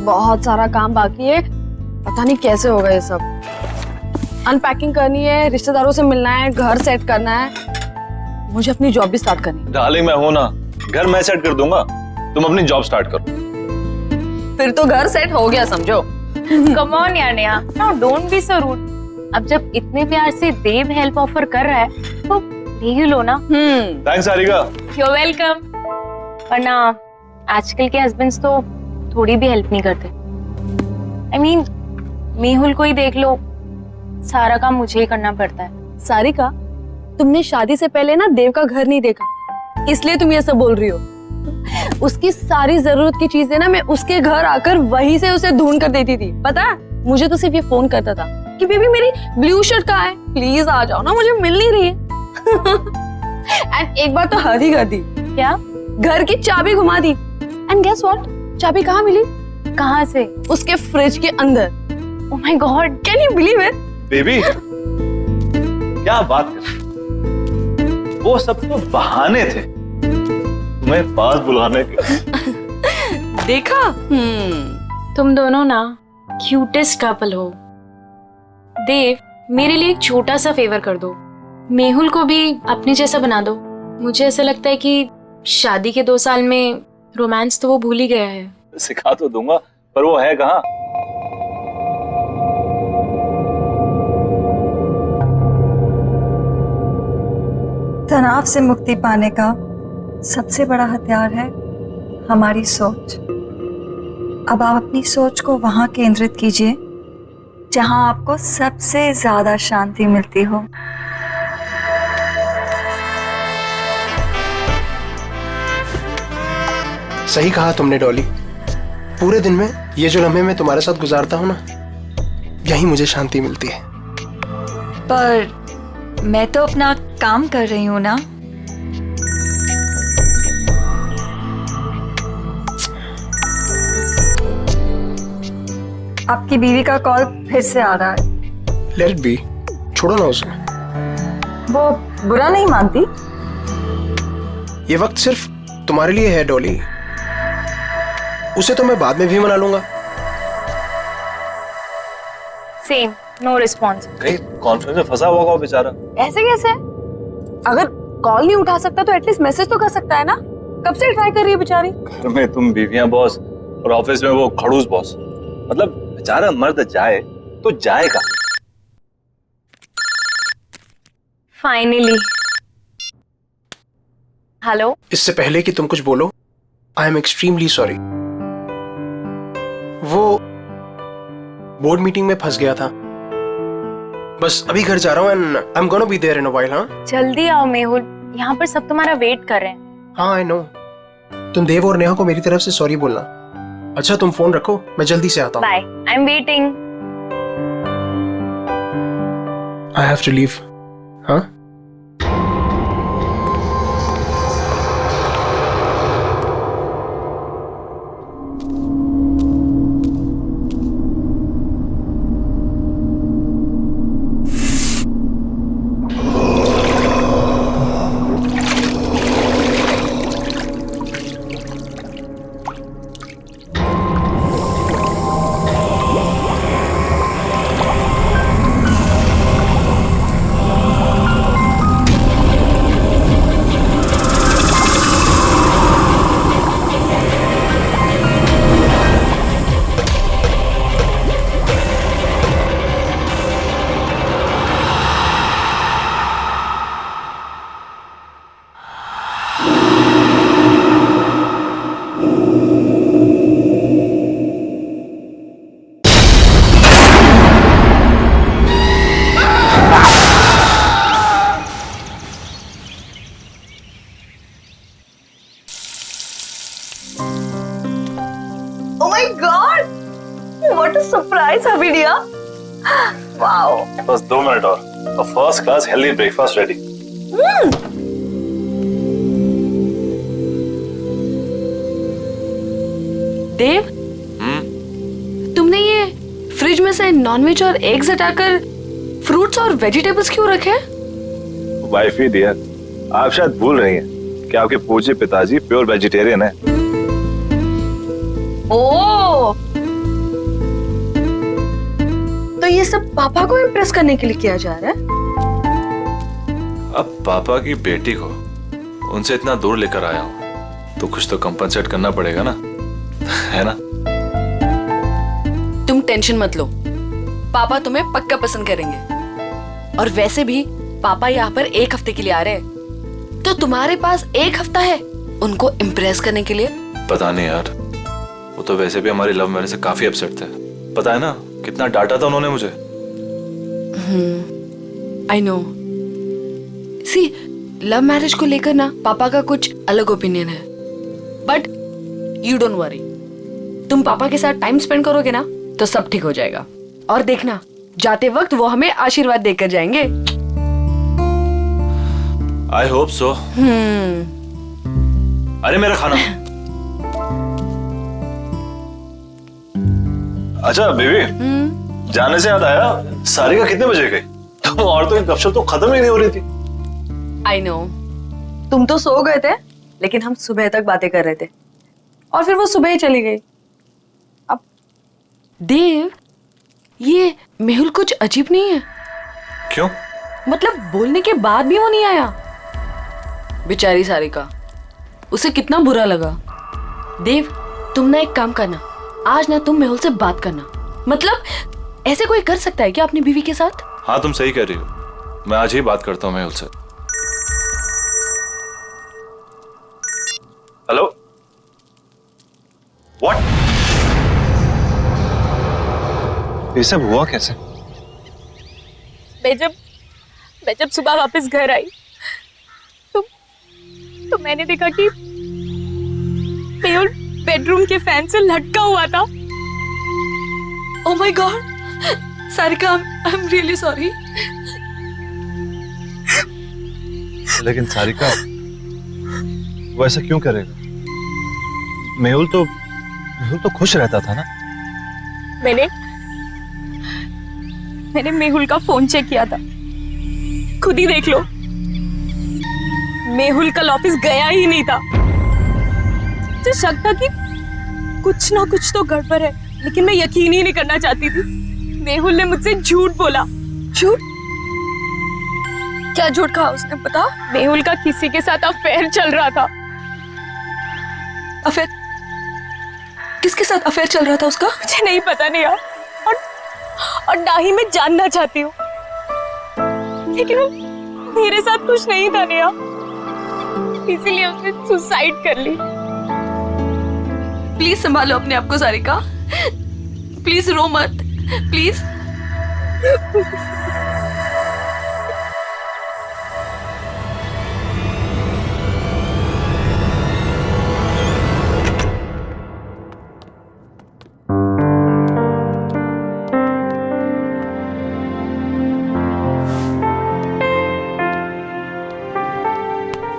बहुत सारा काम बाकी है, पता नहीं कैसे होगा ये सब। अनपैकिंग करनी है, रिश्तेदारों से मिलना है, घर सेट करना है, मुझे अपनी जॉब भी स्टार्ट करनी है। डार्लिंग मैं हूं ना, घर मैं सेट कर दूंगा, तुम अपनी जॉब स्टार्ट करो। फिर तो घर सेट हो गया समझो। कम ऑन यार Neha, now don't be so rude. अब जब इतने प्यार से देव हेल्प ऑफर कर रहा है तो ले ही लो ना। Thanks Sarika. You are welcome. वरना आजकल के हस्बैंड्स तो थोड़ी भी हेल्प नहीं करते। आई मीन मेहुल को ही देख लो, सारा काम मुझे ही करना पड़ता है। सारिका, तुमने शादी से पहले ना देव का घर नहीं देखा, इसलिए तुम ये सब बोल रही हो। उसकी सारी जरूरत की चीजें ना मैं उसके घर आकर वहीं से उसे ढूंढ कर देती थी। पता है, मुझे तो सिर्फ ये फोन करता था कि बेबी मेरी ब्लू शर्ट कहाँ है, प्लीज आ जाओ ना, मुझे मिल नहीं रही है। एंड एक बार तो हद ही कर दी। क्या? घर की चाबी घुमा दी। एंड गेस व्हाट, चाबी कहाँ मिली? कहाँ से? उसके फ्रिज के अंदर। Oh my God, can you believe it? Baby क्या बात कर, वो सब तो बहाने थे तुम्हें पास बुलाने के। देखा? तुम दोनों ना क्यूटेस्ट कपल हो। देव, मेरे लिए एक छोटा सा फेवर कर दो, मेहुल को भी अपने जैसा बना दो। मुझे ऐसा लगता है कि शादी के 2 साल में रोमांस तो वो भूल ही गया है। सिखा तो दूंगा, पर वो है कहाँ? तनाव से मुक्ति पाने का सबसे बड़ा हथियार है हमारी सोच। अब आप अपनी सोच को वहां केंद्रित कीजिए जहां आपको सबसे ज्यादा शांति मिलती हो। सही कहा तुमने डॉली, पूरे दिन में ये जो लम्हे मैं तुम्हारे साथ गुजारता हूँ ना, यही मुझे शांति मिलती है। पर मैं तो अपना काम कर रही हूँ ना। आपकी बीवी का कॉल फिर से आ रहा है। लेट इट बी, छोड़ो ना उसे। वो बुरा नहीं मानती। ये वक्त सिर्फ तुम्हारे लिए है डॉली, उसे तो मैं बाद में भी मना लूंगा। Same, no response. कहीं कॉन्फ्रेंस में फंसा हुआ होगा बेचारा। ऐसे कैसे? अगर कॉल नहीं उठा सकता तो एटलीस्ट मैसेज तो कर सकता है ना। कब से ट्राई कर रही है बेचारी। घर में तुम बीवियां बॉस और ऑफिस में वो खड़ूस बॉस, मतलब बेचारा मर्द जाए तो जाएगा। फाइनली। हेलो। इससे पहले कि तुम कुछ बोलो, आई एम एक्सट्रीमली सॉरी। वो बोर्ड मीटिंग में फंस गया था, बस अभी घर जा रहा हूँ and I am gonna be there in a while. हाँ जल्दी आओ मेहुल, यहाँ पर सब तुम्हारा वेट कर रहे हैं। हाँ आई नो। तुम देव और नेहा को मेरी तरफ से सॉरी बोलना। अच्छा तुम फोन रखो, मैं जल्दी से आता हूँ। Bye, I am waiting. I have to leave. हाँ Oh my God! What a surprise, Habidia! Wow! बस 2 मिनट और first class healthy breakfast ready. Dev, तुमने ये फ्रिज में से नॉनवेज और एग्स हटाकर फ्रूट्स और वेजिटेबल्स क्यों रखे? वाइफ ही डियर, आप शायद भूल रही हैं कि आपके पूज्य पिताजी प्योर वेजिटेरियन है। ओह, ये सब पापा को इम्प्रेस करने के लिए किया जा रहा है? अब पापा की बेटी को उनसे इतना दूर लेकर आया हूं तो कुछ तो कंपनसेट करना पड़ेगा ना, है ना? तुम टेंशन मत लो, पापा तुम्हें पक्का पसंद करेंगे। और वैसे भी पापा यहाँ पर 1 हफ्ते के लिए आ रहे हैं, तो तुम्हारे पास 1 हफ्ता है उनको इम्प्रेस करने के लिए। पता नहीं यार, वो तो वैसे भी हमारी लव मैरिज से काफी अपसेट थे। पता है ना कितना डांटा था उन्होंने मुझे। I know. See, love marriage को लेकर ना पापा का कुछ अलग ओपिनियन है, बट यू डोंट वरी। तुम पापा के साथ टाइम स्पेंड करोगे ना तो सब ठीक हो जाएगा। और देखना, जाते वक्त वो हमें आशीर्वाद देकर जाएंगे। I hope so. अरे मेरा खाना। अच्छा बेबी, जाने से याद आया, सारिका कितने बजे गई? तो और तो गपशप तो खत्म ही नहीं हो रही थी। आई नो, तुम तो सो गए थे, लेकिन हम सुबह तक बातें कर रहे थे और फिर वो सुबह ही चली गई। अब देव, ये मेहुल कुछ अजीब नहीं है? क्यों? मतलब बोलने के बाद भी वो नहीं आया। बेचारी सारिका, उसे कितना बुरा लगा। देव, तुम ना एक काम करना, आज ना तुम मेहुल से बात करना। मतलब ऐसे कोई कर सकता है क्या अपनी बीवी के साथ? हाँ तुम सही कह रही हो, मैं आज ही बात करता हूँ मेहुल से। Hello, what? ये सब हुआ कैसे? मैं जब सुबह वापस घर आई तो मैंने देखा कि मेहुल बेडरूम के फैन से लटका हुआ था। Oh my God, Sarika, I am really sorry. लेकिन सारिका, वो ऐसा क्यों करेगा? मेहुल तो खुश रहता था ना। मैंने मेहुल का फोन चेक किया था, खुद ही देख लो। मेहुल कल ऑफिस गया ही नहीं था। मुझे शक था कि कुछ ना कुछ तो गड़बड़ है, लेकिन मैं यकीन ही नहीं करना चाहती थी। मेहुल ने मुझसे झूठ बोला। झूठ? क्या झूठ कहा उसने, बता? मेहुल का किसी के साथ अफेयर चल रहा था। अफेयर? किसके साथ अफेयर चल रहा था उसका? मुझे नहीं पता नहीं यार, और ना ही मैं जानना चाहती हूँ, लेकिन वो मेरे साथ कुछ नहीं था नेहा, इसीलिए उसने सुसाइड कर ली। प्लीज संभालो अपने आप को सारिका, प्लीज रो मत, प्लीज।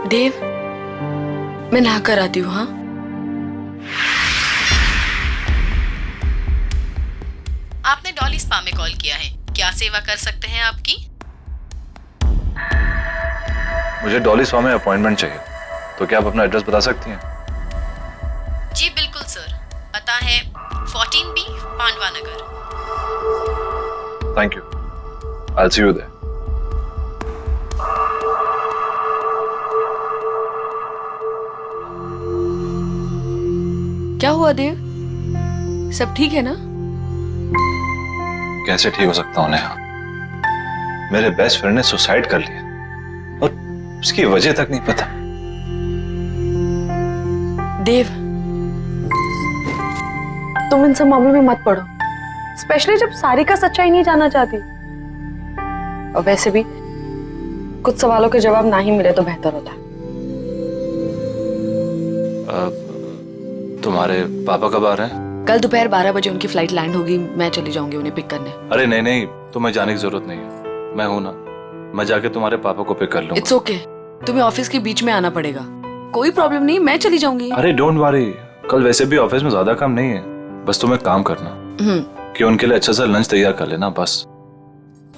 देव, मैं नहा कर आती हूँ। हाँ, आपने डॉली स्पा में कॉल किया है, क्या सेवा कर सकते हैं आपकी? मुझे डॉली स्पा में अपॉइंटमेंट चाहिए, तो क्या आप अपना एड्रेस बता सकती हैं? जी बिल्कुल सर, पता है 14B Pandava Nagar. Thank you, I will see you there. क्या हुआ देव, सब ठीक है ना? कैसे ठीक हो सकता हूँ नेहा? मेरे बेस्ट फ्रेंड ने सुसाइड कर लिया और उसकी वजह तक नहीं पता। देव, तुम इन सब मामलों में मत पड़ो, स्पेशली जब सारिका सच्चाई नहीं जानना चाहती। और वैसे भी कुछ सवालों के जवाब ना ही मिले तो बेहतर होता। तुम्हारे पापा कब आ रहे हैं? कल दोपहर 12 बजे उनकी फ्लाइट लैंड होगी, मैं चली जाऊंगी उन्हें पिक करने। अरे नहीं नहीं, तुम्हें जाने की जरूरत नहीं है, मैं हूं ना, मैं जाके तुम्हारे पापा को पिक कर लूंगा। इट्स ओके, तुम्हें ऑफिस के बीच में आना पड़ेगा, कोई प्रॉब्लम नहीं, मैं चली जाऊंगी। अरे डोंट वरी, कल वैसे भी ऑफिस में ज्यादा काम नहीं है, बस तुम्हें काम करना कि उनके लिए अच्छा सा लंच तैयार कर लेना, बस।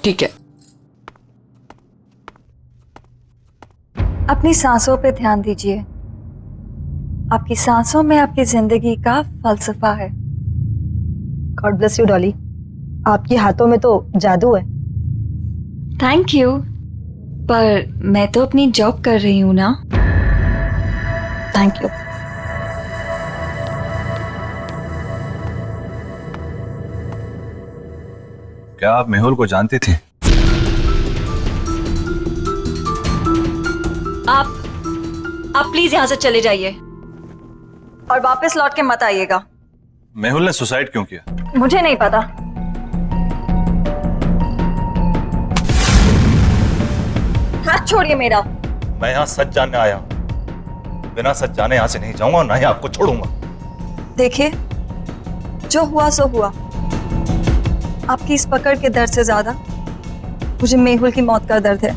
ठीक है। अपनी सांसों पे ध्यान दीजिए, आपकी सांसों में आपकी जिंदगी का फलसफा है। God bless you Dolly. आपके हाथों में तो जादू है। थैंक यू, पर मैं तो अपनी जॉब कर रही हूँ ना। Thank you. क्या आप मेहुल को जानती थी? आप प्लीज यहाँ से चले जाइए और वापस लौट के मत आइएगा। मेहुल ने सुसाइड क्यों किया? मुझे नहीं पता। हाथ छोड़िए मेरा। मैं यहाँ सच जानने आया हूँ, बिना सच जाने यहाँ से नहीं जाऊंगा और ना ही आपको छोड़ूंगा। देखिए, जो हुआ सो हुआ। आपकी इस पकड़ के दर्द से ज्यादा मुझे मेहुल की मौत का दर्द है।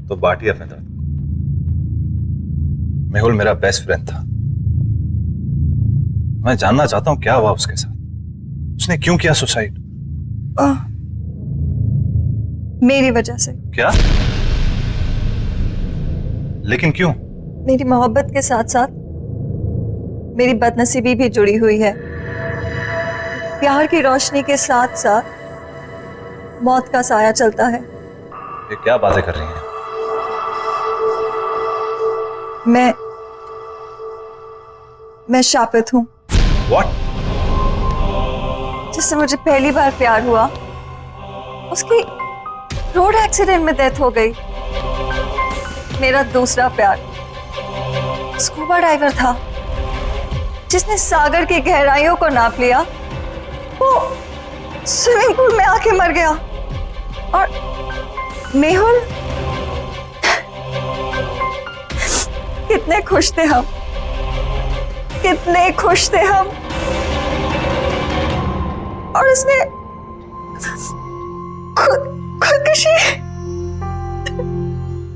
तो बांटिए अपने दर्द। मेहुल मेरा बेस्ट फ्रेंड था। मैं जानना चाहता हूं क्या हुआ उसके साथ। उसने क्यों किया सुसाइड? मेरी वजह से। क्या? लेकिन क्यों? मेरी मोहब्बत के साथ साथ मेरी बदनसीबी भी जुड़ी हुई है। प्यार की रोशनी के साथ साथ मौत का साया चलता है। ये क्या बातें कर रही हैं? मैं शापित हूं। What? जिससे मुझे पहली बार प्यार हुआ, उसकी रोड एक्सीडेंट में डेथ हो गई। मेरा दूसरा प्यार स्कूबा डाइवर था, जिसने सागर की गहराइयों को नाप लिया। वो स्विमिंग पूल में आके मर गया। और मेहुल, कितने खुश थे हम, कितने खुश थे हम। और उसने खुदकुशी।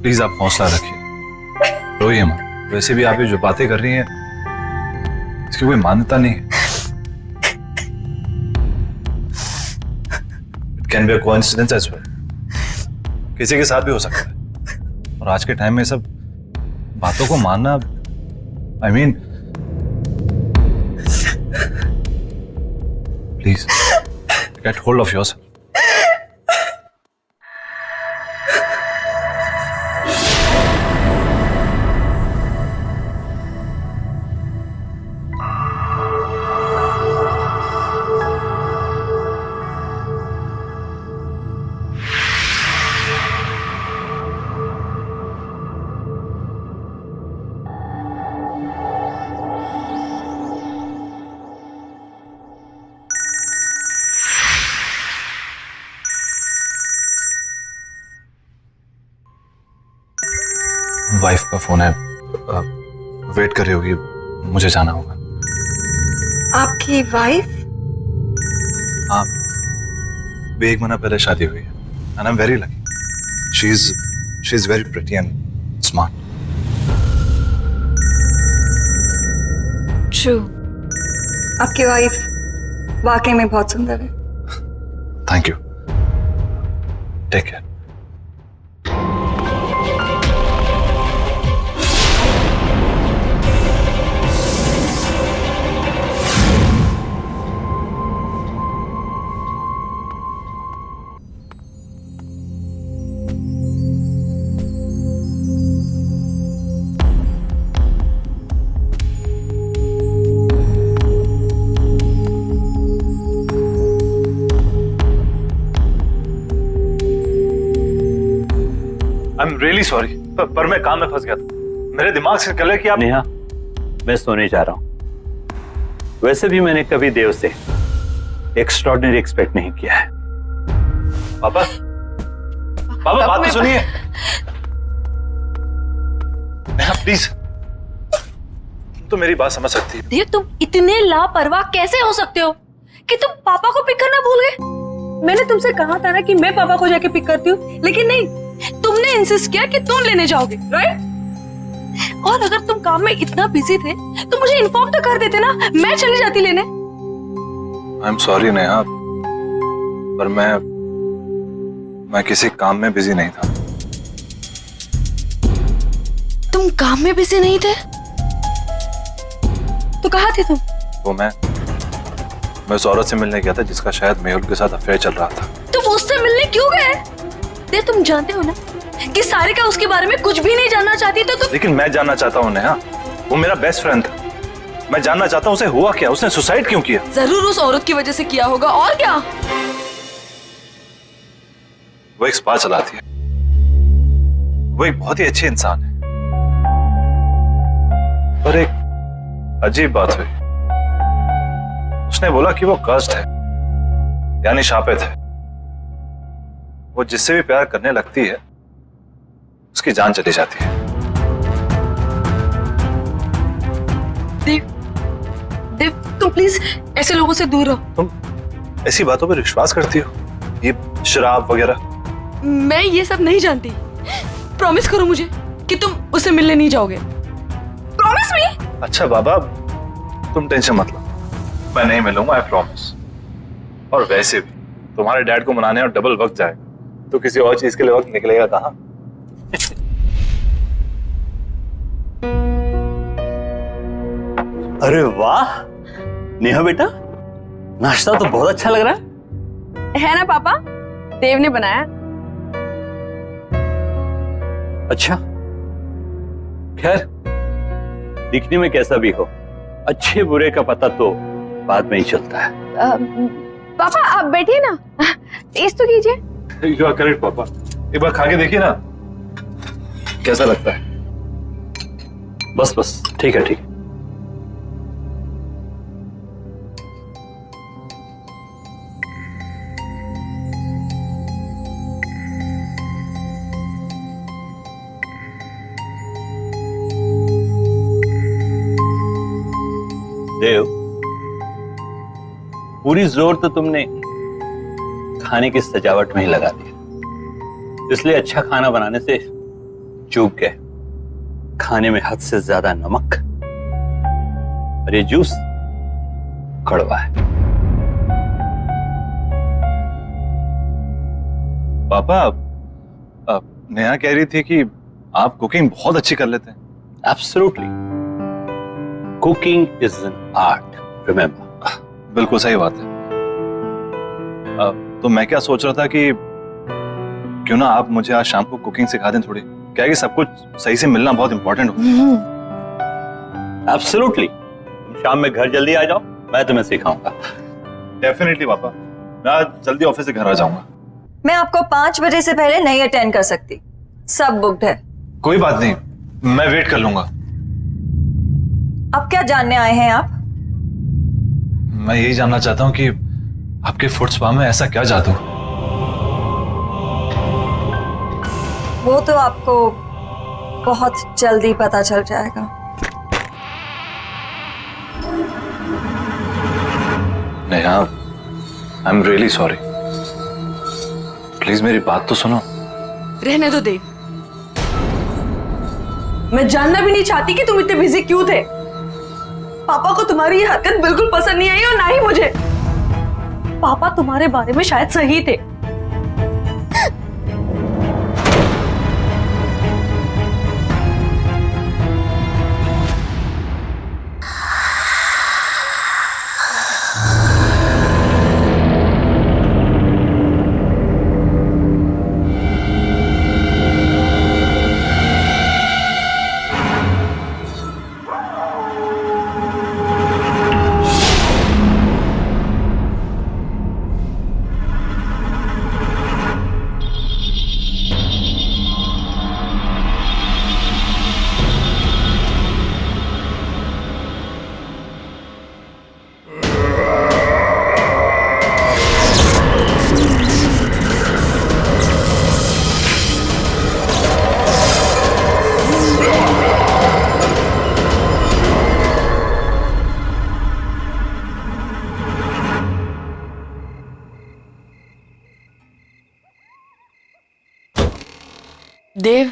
प्लीज आप हौसला रखिए, रोइए मत। वैसे भी आप ये जो बातें कर रही हैं इसकी कोई मान्यता नहीं है। It can be a coincidence as well. किसी के साथ भी हो सकता है। और आज के टाइम में सब बातों को मानना, I mean, please get hold of yourself. Wife का फोन है, वेट कर रही होगी, मुझे जाना होगा। आपकी वाइफ? हाँ, भी 1 महीना पहले शादी हुई है। And I am very lucky. She is very pretty and smart. True, आपकी वाइफ वाकई में बहुत सुंदर है। Thank you. Take care. I am really sorry, पर मैं काम में फंस गया था। मेरे दिमाग से निकल कि आप। नेहा, मैं सोने जा रहा हूं। वैसे भी मैंने कभी देव से एक्स्ट्रॉर्डिनरी एक्सपेक्ट नहीं किया है। पापा, पापा बात तो सुनिए। नेहा प्लीज, तो मेरी बात समझ सकती है। देव, तुम इतने लापरवाह कैसे हो सकते हो कि तुम पापा को पिक करना भूल गए? मैंने तुमसे कहा था ना कि मैं पापा को जाके पिक करती हूँ, लेकिन नहीं, तुमने इंसिस्ट किया कि तुम लेने जाओगे, राइट? और अगर तुम काम में इतना बिजी थे तो मुझे इन्फॉर्म तो कर देते ना, मैं चली जाती लेने। आई एम सॉरी नेहा, पर मैं किसी काम में बिजी नहीं था। तुम काम में बिजी नहीं थे? तो कहाँ थे तुम? वो मैं उस औरत से मिलने गया था जिसका शायद मेहुल के साथ अफेयर चल रहा था। तुम उससे मिलने क्यों गए? देव, तुम जानते हो ना कि सारिका उसके बारे में कुछ भी नहीं जानना चाहती, तो तुम। लेकिन मैं जानना चाहता हूँ नेहा, वो मेरा बेस्ट फ्रेंड था। मैं जानना चाहता हूँ उसे हुआ क्या, उसने सुसाइड क्यों किया? जरूर उस औरत की वजह से किया होगा, और क्या? वो एक स्पा चलाती है, वो एक बहुत ही अच्छी इंसान है, पर एक अजीब बात हुई। उसने बोला कि वो कर्स्ड है, यानी शापित है। वो जिससे भी प्यार करने लगती है उसकी जान चली जाती है। देव, देव, तुम प्लीज ऐसे लोगों से दूर रहो। तुम ऐसी बातों पर विश्वास करती हो, ये शराब वगैरह? मैं ये सब नहीं जानती। प्रॉमिस करो मुझे कि तुम उससे मिलने नहीं जाओगे। Promise me. अच्छा बाबा, तुम टेंशन मत लो, मैं नहीं मिलूंगा, आई प्रॉमिस। और वैसे भी तुम्हारे डैड को मनाने और डबल वक्त जाएगा, तो किसी और चीज के लिए वक्त निकलेगा कहाँ? अरे वाह नेहा बेटा, नाश्ता तो बहुत अच्छा लग रहा है ना पापा? देव ने बनाया। अच्छा, खैर दिखने में कैसा भी हो, अच्छे बुरे का पता तो बाद में ही चलता है। पापा आप बैठिए ना, टेस्ट तो कीजिए। यू आर करेक्ट पापा, एक बार खा के देखिए ना कैसा लगता है। बस बस, ठीक है ठीक है। देव, पूरी जोर तो तुमने खाने की सजावट में ही लगा दिया, इसलिए अच्छा खाना बनाने से चूक गए। खाने में हद से ज्यादा नमक और ये जूस कड़वा है। पापा, नेहा कह रही थी कि आप कुकिंग बहुत अच्छी कर लेते हैं। Absolutely, cooking is an art, remember. बिल्कुल सही बात है। तो मैं क्या सोच रहा था कि क्यों ना आप मुझे आज शाम को कुकिंग सिखा दें थोड़ी, क्या है कि सब कुछ सही से मिलना बहुत इंपॉर्टेंट हो। एब्सोल्युटली, तुम शाम में घर जल्दी आ जाओ, मैं तुम्हें सिखाऊंगा। डेफिनेटली पापा, मैं आज जल्दी ऑफिस से घर आ जाऊंगा। मैं आपको 5 बजे से पहले नहीं अटेंड कर सकती, सब बुक्ड है। कोई बात नहीं, मैं वेट कर लूंगा। अब क्या जानने आए हैं आप? मैं यही जानना चाहता हूँ कि आपके फुट स्पा में ऐसा क्या जादू? वो तो आपको बहुत जल्दी पता चल जाएगा। नेहा, आई एम रियली सॉरी, प्लीज मेरी बात तो सुनो। रहने दो देव, मैं जानना भी नहीं चाहती कि तुम इतने बिजी क्यों थे। पापा को तुम्हारी ये हरकत बिल्कुल पसंद नहीं आई और ना ही मुझे। पापा तुम्हारे बारे में शायद सही थे। देव,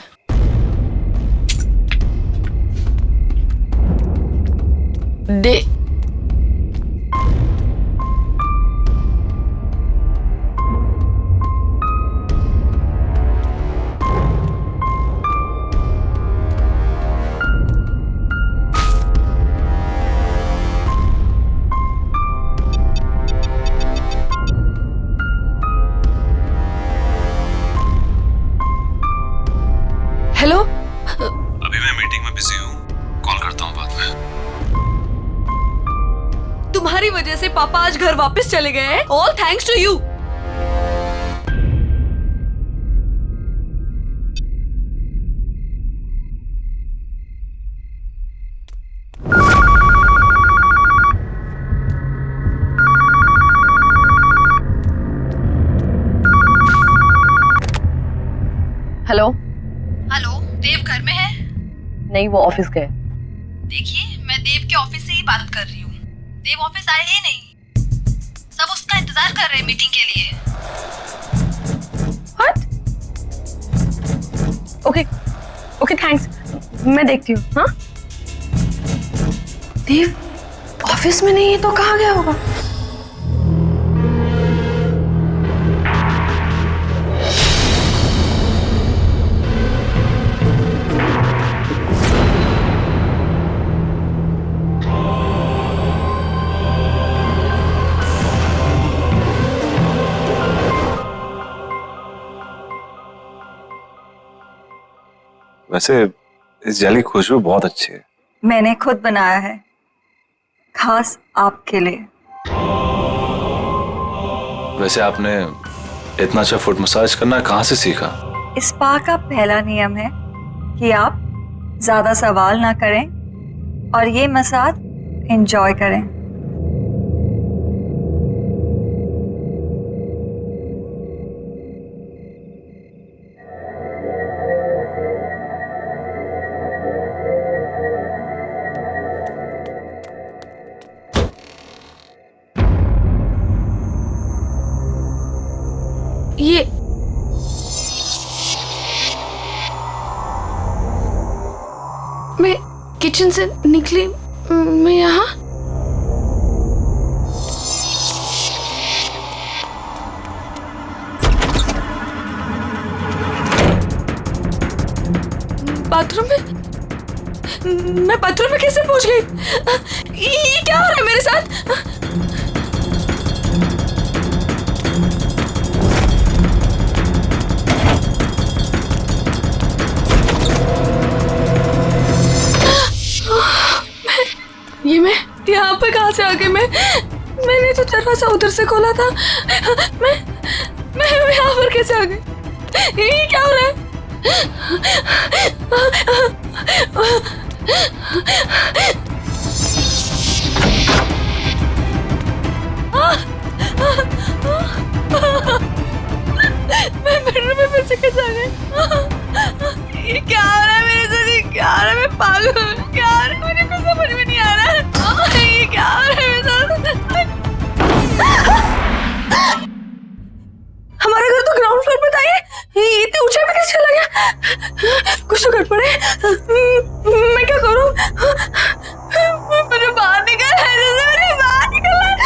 अभी मैं मीटिंग में बिजी हूँ, कॉल करता हूँ बाद में। तुम्हारी वजह से पापा आज घर वापस चले गए हैं। All thanks to you. Hello. Hello, Dev घर में है? नहीं, वो ऑफिस गए। देखिए, मैं देव के ऑफिस से ही बात कर रही हूँ। देव ऑफिस आए ही नहीं। सब उसका इंतजार कर रहे हैं मीटिंग के लिए। व्हाट? Okay okay, thanks. मैं देखती हूँ। हाँ, देव ऑफिस में नहीं है तो कहाँ गया होगा? वैसे इस जेली की खुशबू बहुत अच्छी है। मैंने खुद बनाया है, खास आपके लिए। वैसे आपने इतना अच्छा फुट मसाज करना कहाँ से सीखा? इस स्पा का पहला नियम है कि आप ज्यादा सवाल ना करें और ये मसाज एंजॉय करें। ये मैं किचन से निकली, मैं यहाँ बाथरूम में, मैं बाथरूम में कैसे पहुंच गई? ये क्या हो रहा है मेरे साथ? ये मैं यहाँ पे कहाँ से आ गई? मैंने तो दरवाजा उधर से खोला था। मैं यहाँ पर कैसे आ गई? ये क्या हो रहा है? मैं बेडरूम में फिर से कैसे आ गई? ये क्या हो रहा है मेरे साथ? ये क्या हो रहा है? मैं पागल हूँ। क्या हो रहा है? मुझे कुछ समझ में नहीं आ रहा है। ये क्या हो रहा है मेरे साथ? हमारा घर तो ग्राउंड फ्लोर पे था। ये इतने ऊंचाई पे कैसे चला गया? कुछ तो गड़बड़ है। मैं क्या करूँ? मुझे बाहर निकलना है। मुझे बाहर निकलना है।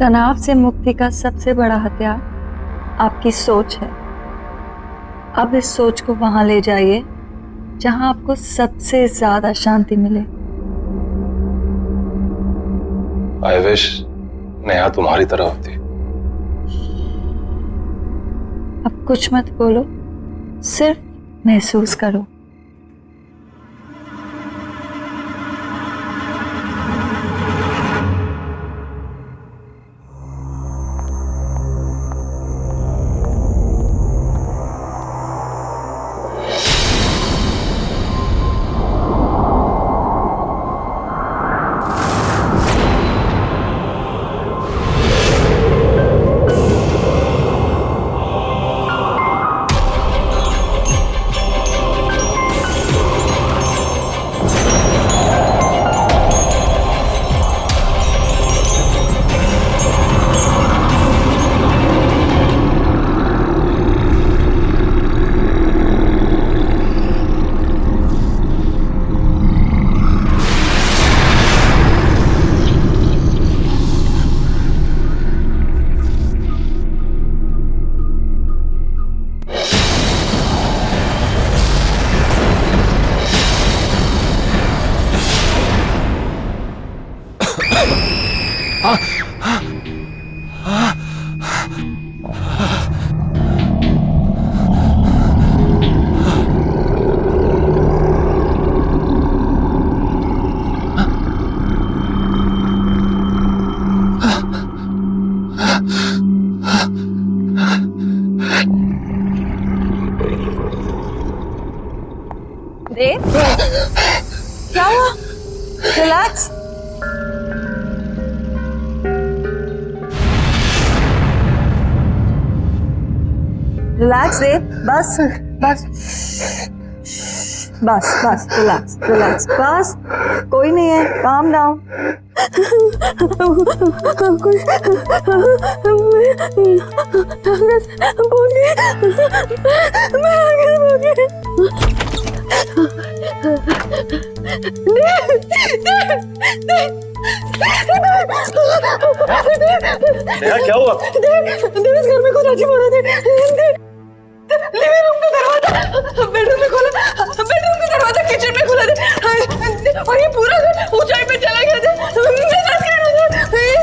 तनाव से मुक्ति का सबसे बड़ा हथियार आपकी सोच है। अब इस सोच को वहां ले जाइए जहां आपको सबसे ज्यादा शांति मिले। आई विश नेहा तुम्हारी तरह होती। अब कुछ मत बोलो, सिर्फ महसूस करो। देव, क्या हुआ? रिलैक्स। रिलैक्स देव, बस बस बस बस रिलैक्स रिलैक्स, बस कोई नहीं है, काम डाउन। नेहा क्या हुआ? देव घर में कुछ अजीब हो रहा था। लिविंग रूम का दरवाजा बेडरूम में खोला, बेडरूम का दरवाजा किचन में खोला था, और ये पूरा घर ऊंचाई पे चला गया था। इस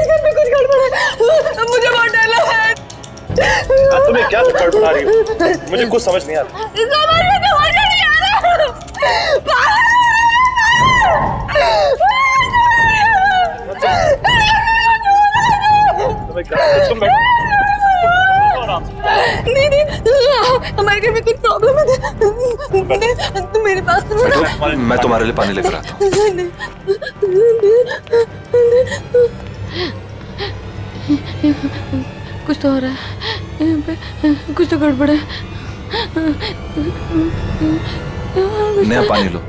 घर में कुछ गड़बड़ है, मुझे बहुत डर लग रहा है। तुम्हें क्या गड़बड़ा रही हो? मुझे कुछ समझ नहीं आ रहा। समझ नहीं आ रहा। तुम बैठो। नहीं हमारे घर में कुछ प्रॉब्लम है, तुम मेरे पास तो मैं तुम्हारे लिए पानी लेकर आता हूँ। कुछ तो हो रहा है यहाँ पे, कुछ तो गड़बड़ है। नेहा पानी लो।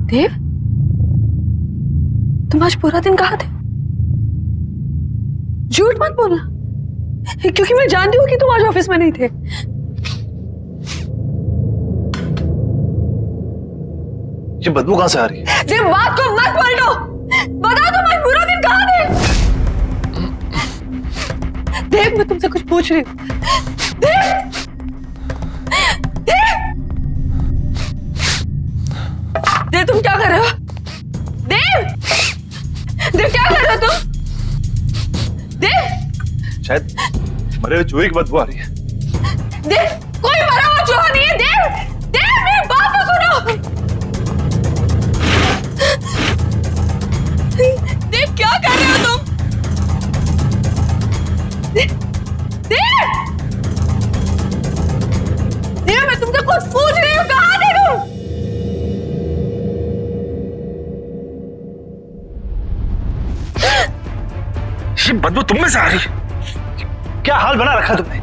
देव, तुम आज पूरा दिन कहाँ थे? झूठ मत बोलना, क्योंकि मैं जानती हूँ कि तुम आज ऑफिस में नहीं थे। ये बदबू कहाँ से आ रही है? देव, बात को मत पलटो, बताओ तुम आज पूरा दिन कहाँ थे? देव, मैं तुमसे कुछ पूछ रही हूँ। देव, देव, देव, तुम क्या कर रहे हो? देव, देव, क्या कर रहे हो तुम? देव, शायद मरे हुए चूहे की बदबू आ रही है। देव, कोई मरा हुआ चूहा नहीं है। देव, देव, मेरी बात तो सुनो। देव, क्या कर रहे हो तुम? देव, देव, मैं तुमसे कुछ पूछ रही हूँ, कहाँ थे तुम? ये बदबू तुम में से आ रही है? क्या हाल बना रखा तुमने?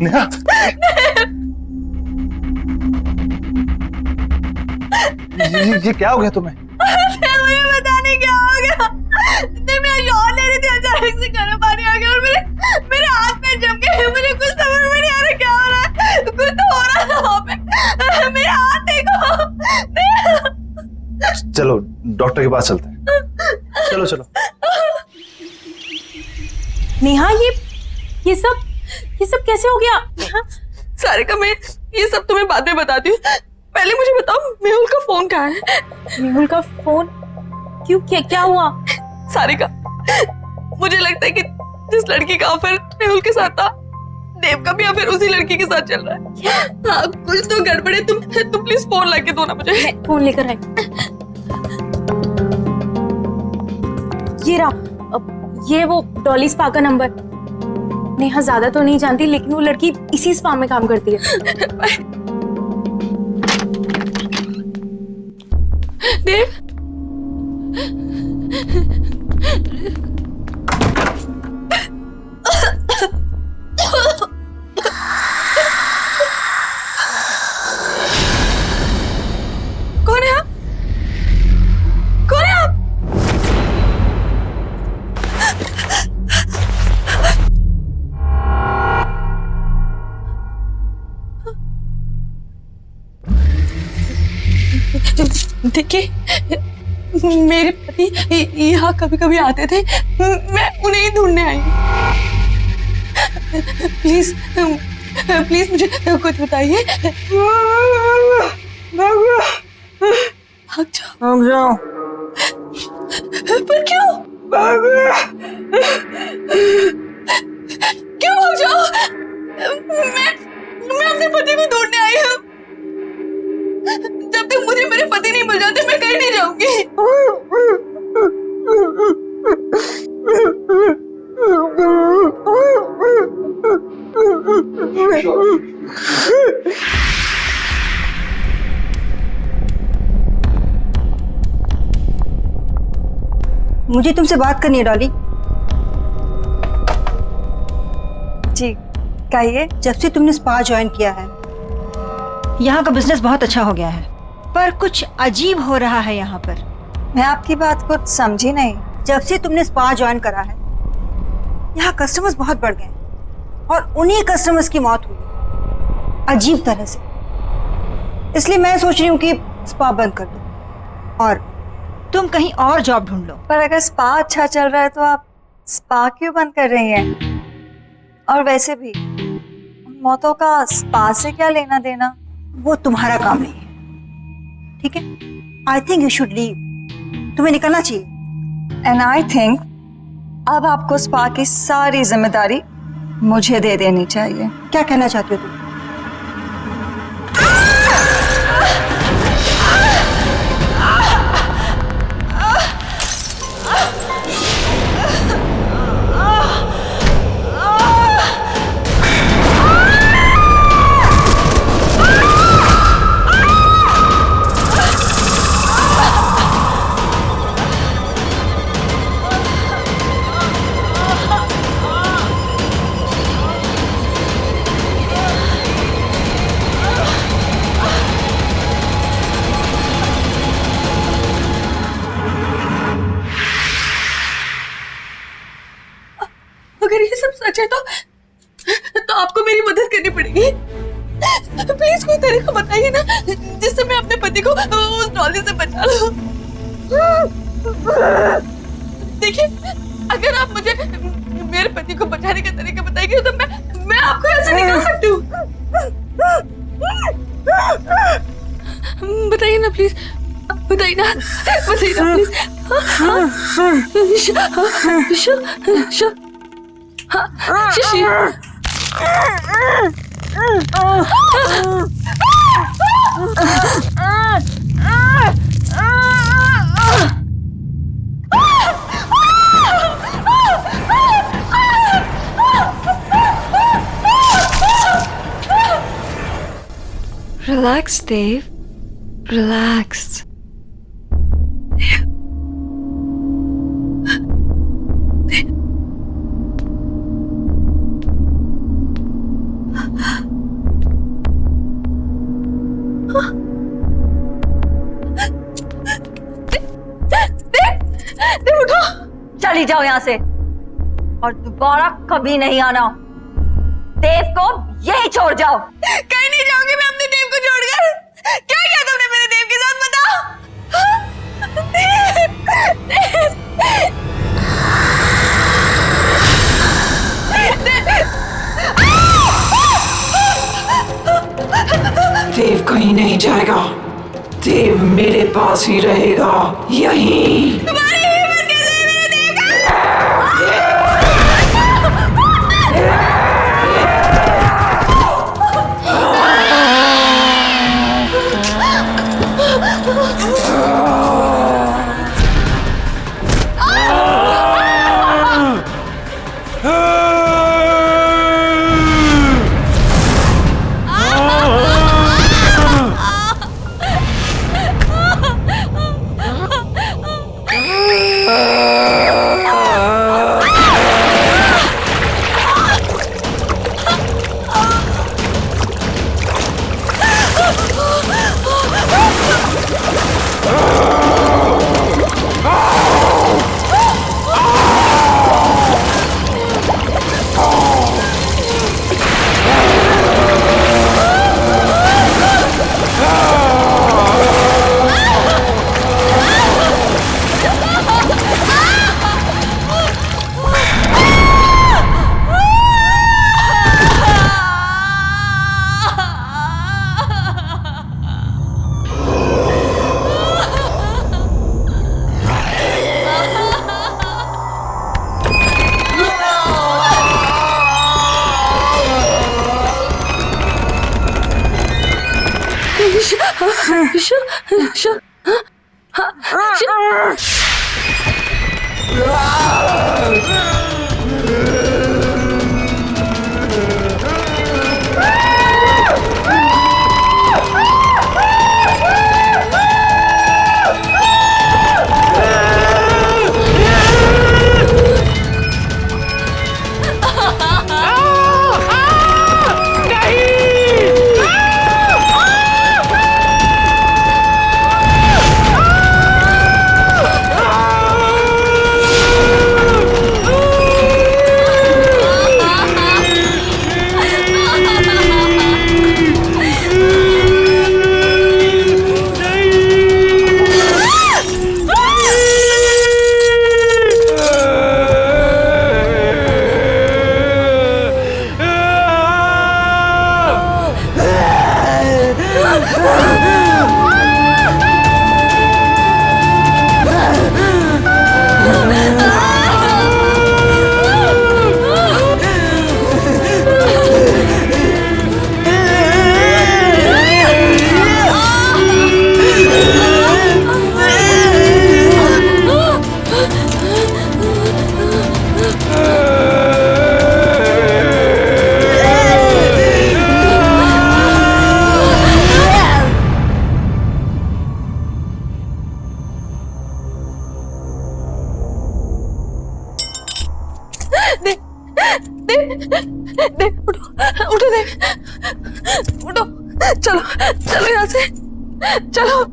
नेहा, ये क्या हो गया तुम्हें? मुझे पता नहीं क्या हो गया। मैं शॉट ले रही थी, अचानक से गर्म पानी आ गया और मेरे हाथ में जम गए। मुझे कुछ समझ में नहीं आ रहा क्या हो रहा है। कुछ तो हो रहा था वहाँ पे। मेरे हाथ देखो। चलो डॉक्टर के पास चलते हैं। चलो चलो। नेहा, ये सब कैसे हो गया? सारिका, मैं ये सब तुम्हें बाद में बताती हूँ, पहले मुझे बताओ मेहुल का फोन कहाँ है? मेहुल का फोन? क्यों, क्या हुआ? सारिका, मुझे लगता है कि जिस लड़की का अफेयर मेहुल के साथ था, देव का भी अफेयर उसी लड़की के साथ चल रहा है। हाँ, कुछ तो गड़बड़ है। तुम प्लीज फोन लाके दो ना मुझे। फोन लेकर आई। ये रहा, ये वो डॉली स्पा का नंबर। नेहा ज्यादा तो नहीं जानती, लेकिन वो लड़की इसी स्पा में काम करती है। देव, कौन है आप? कौन है आप? देखिए, मेरे पति यहाँ कभी कभी आते थे, मैं उन्हें ही ढूंढने आई हूँ। प्लीज प्लीज मुझे कुछ बताइए। भाग जाओ। पर क्यों? क्यों भाग जाओ? मैं अपने पति को ढूंढने आई हूँ। जब तक मुझे मेरे पति नहीं मिल जाते, मैं कहीं नहीं जाऊंगी। मुझे तुमसे बात करनी है डॉली। जी कहिए। जब से तुमने स्पा ज्वाइन किया है, यहाँ का बिजनेस बहुत अच्छा हो गया है, पर कुछ अजीब हो रहा है यहाँ पर। मैं आपकी बात को समझी नहीं। जब से तुमने स्पा ज्वाइन करा है, यहाँ कस्टमर्स बहुत बढ़ गए और उन्हीं कस्टमर्स की मौत हुई अजीब तरह से। इसलिए मैं सोच रही हूँ कि स्पा बंद कर दो और तुम कहीं और जॉब ढूंढ लो। पर अगर स्पा अच्छा चल रहा है तो आप स्पा क्यों बंद कर रही हैं? और वैसे भी मौतों का स्पा से क्या लेना देना? वो तुम्हारा काम नहीं है, ठीक है? I think you should leave. तुम्हें निकलना चाहिए। एंड आई थिंक अब आपको स्पा की सारी जिम्मेदारी मुझे दे देनी चाहिए। क्या कहना चाहती हो तुम? अगर ये सब सच है तो आपको मेरी मदद करनी पड़ेगी। प्लीज कोई तरीका बताइए ना, जिससे मैं अपने पति को उस डॉली से बचा लूं। देखिए, अगर आप मुझे मेरे पति को बचाने का तरीका बताएंगे तो मैं आपको ऐसे निकाल सकती हूँ। बताइए ना प्लीज, बताइए ना प्लीज। शिशी। Relax, Dave. Relax. चली जाओ यहाँ से और दोबारा कभी नहीं आना। देव को यही छोड़ जाओ। कहीं नहीं जाऊंगी मैं अपने देव को छोड़कर। क्या किया तुमने मेरे देव के साथ, बताओ। देव कहीं नहीं जाएगा। देव मेरे पास ही रहेगा, यहीं। उठो देव, उठो, चलो चलो यहाँ से, चलो।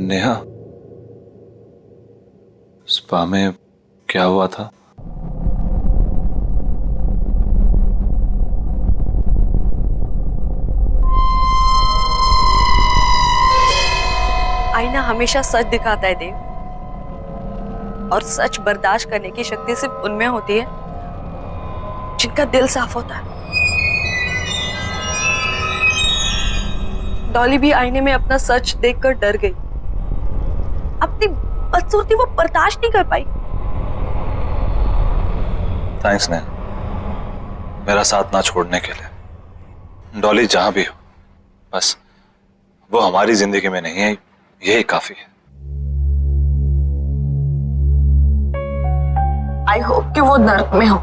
नेहा, स्पा में क्या हुआ था? आईना हमेशा सच दिखाता है देव, और सच बर्दाश्त करने की शक्ति सिर्फ उनमें होती है जिनका दिल साफ होता है। डॉली भी आईने में अपना सच देखकर डर गई। अपनी बदसूरती वो बर्दाश्त नहीं कर पाई। थैंक्स नेहा, मेरा साथ ना छोड़ने के लिए। डॉली जहां भी हो, बस वो हमारी जिंदगी में नहीं है, यही काफी है। आई होप कि वो नर्क में हो।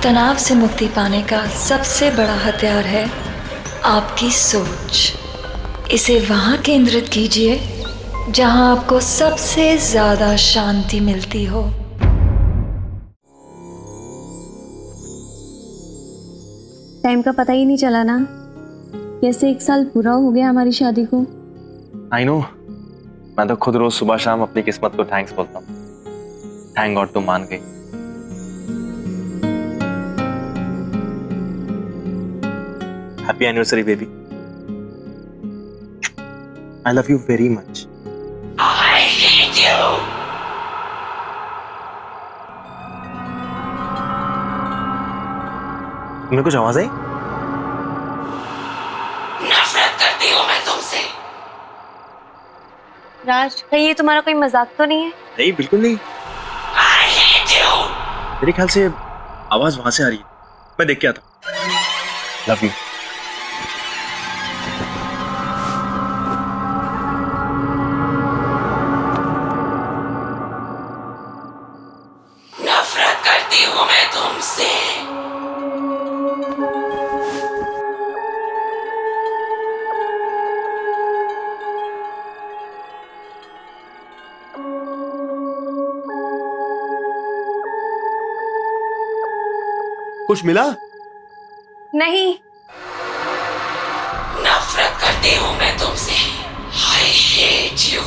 तनाव से मुक्ति पाने का सबसे बड़ा हथियार है आपकी सोच। इसे वहाँ केंद्रित कीजिए जहाँ आपको सबसे ज्यादा शांति मिलती हो। टाइम का पता ही नहीं चला ना, कैसे 1 साल पूरा हो गया हमारी शादी को। आई नो, मैं तो खुद रोज सुबह शाम अपनी किस्मत को थैंक्स बोलता हूँ। थैंक गॉड तुम मान गई। Happy anniversary baby. I love you very much. I hate you. तुम्हें कुछ आवाज आई? नफरत करती हूँ मैं तुमसे। राज, कहीं ये तुम्हारा कोई मजाक तो नहीं है? नहीं, बिल्कुल नहीं। I hate you. मेरे ख्याल से आवाज वहां से आ रही है। मैं देख के आता हूँ। Love you. नफरत करती हूँ मैं तुमसे। कुछ मिला? नहीं। नफरत करती हूँ मैं तुमसे। I hate you.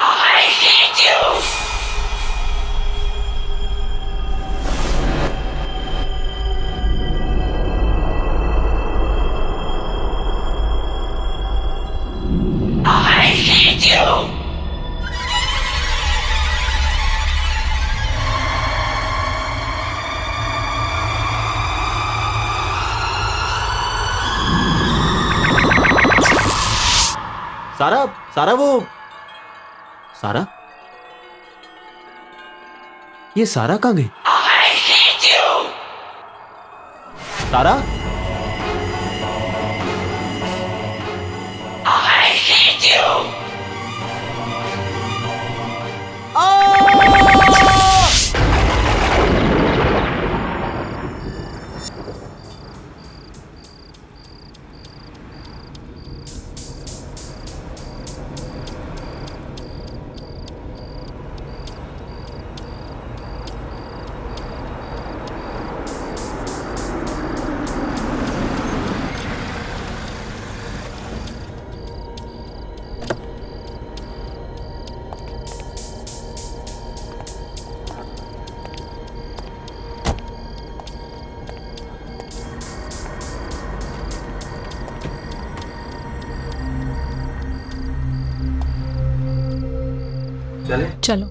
I hate you. I hate you. सारा, सारा वो सारा, ये सारा कहाँ गई? I hate you. सारा, I hate you. चलो।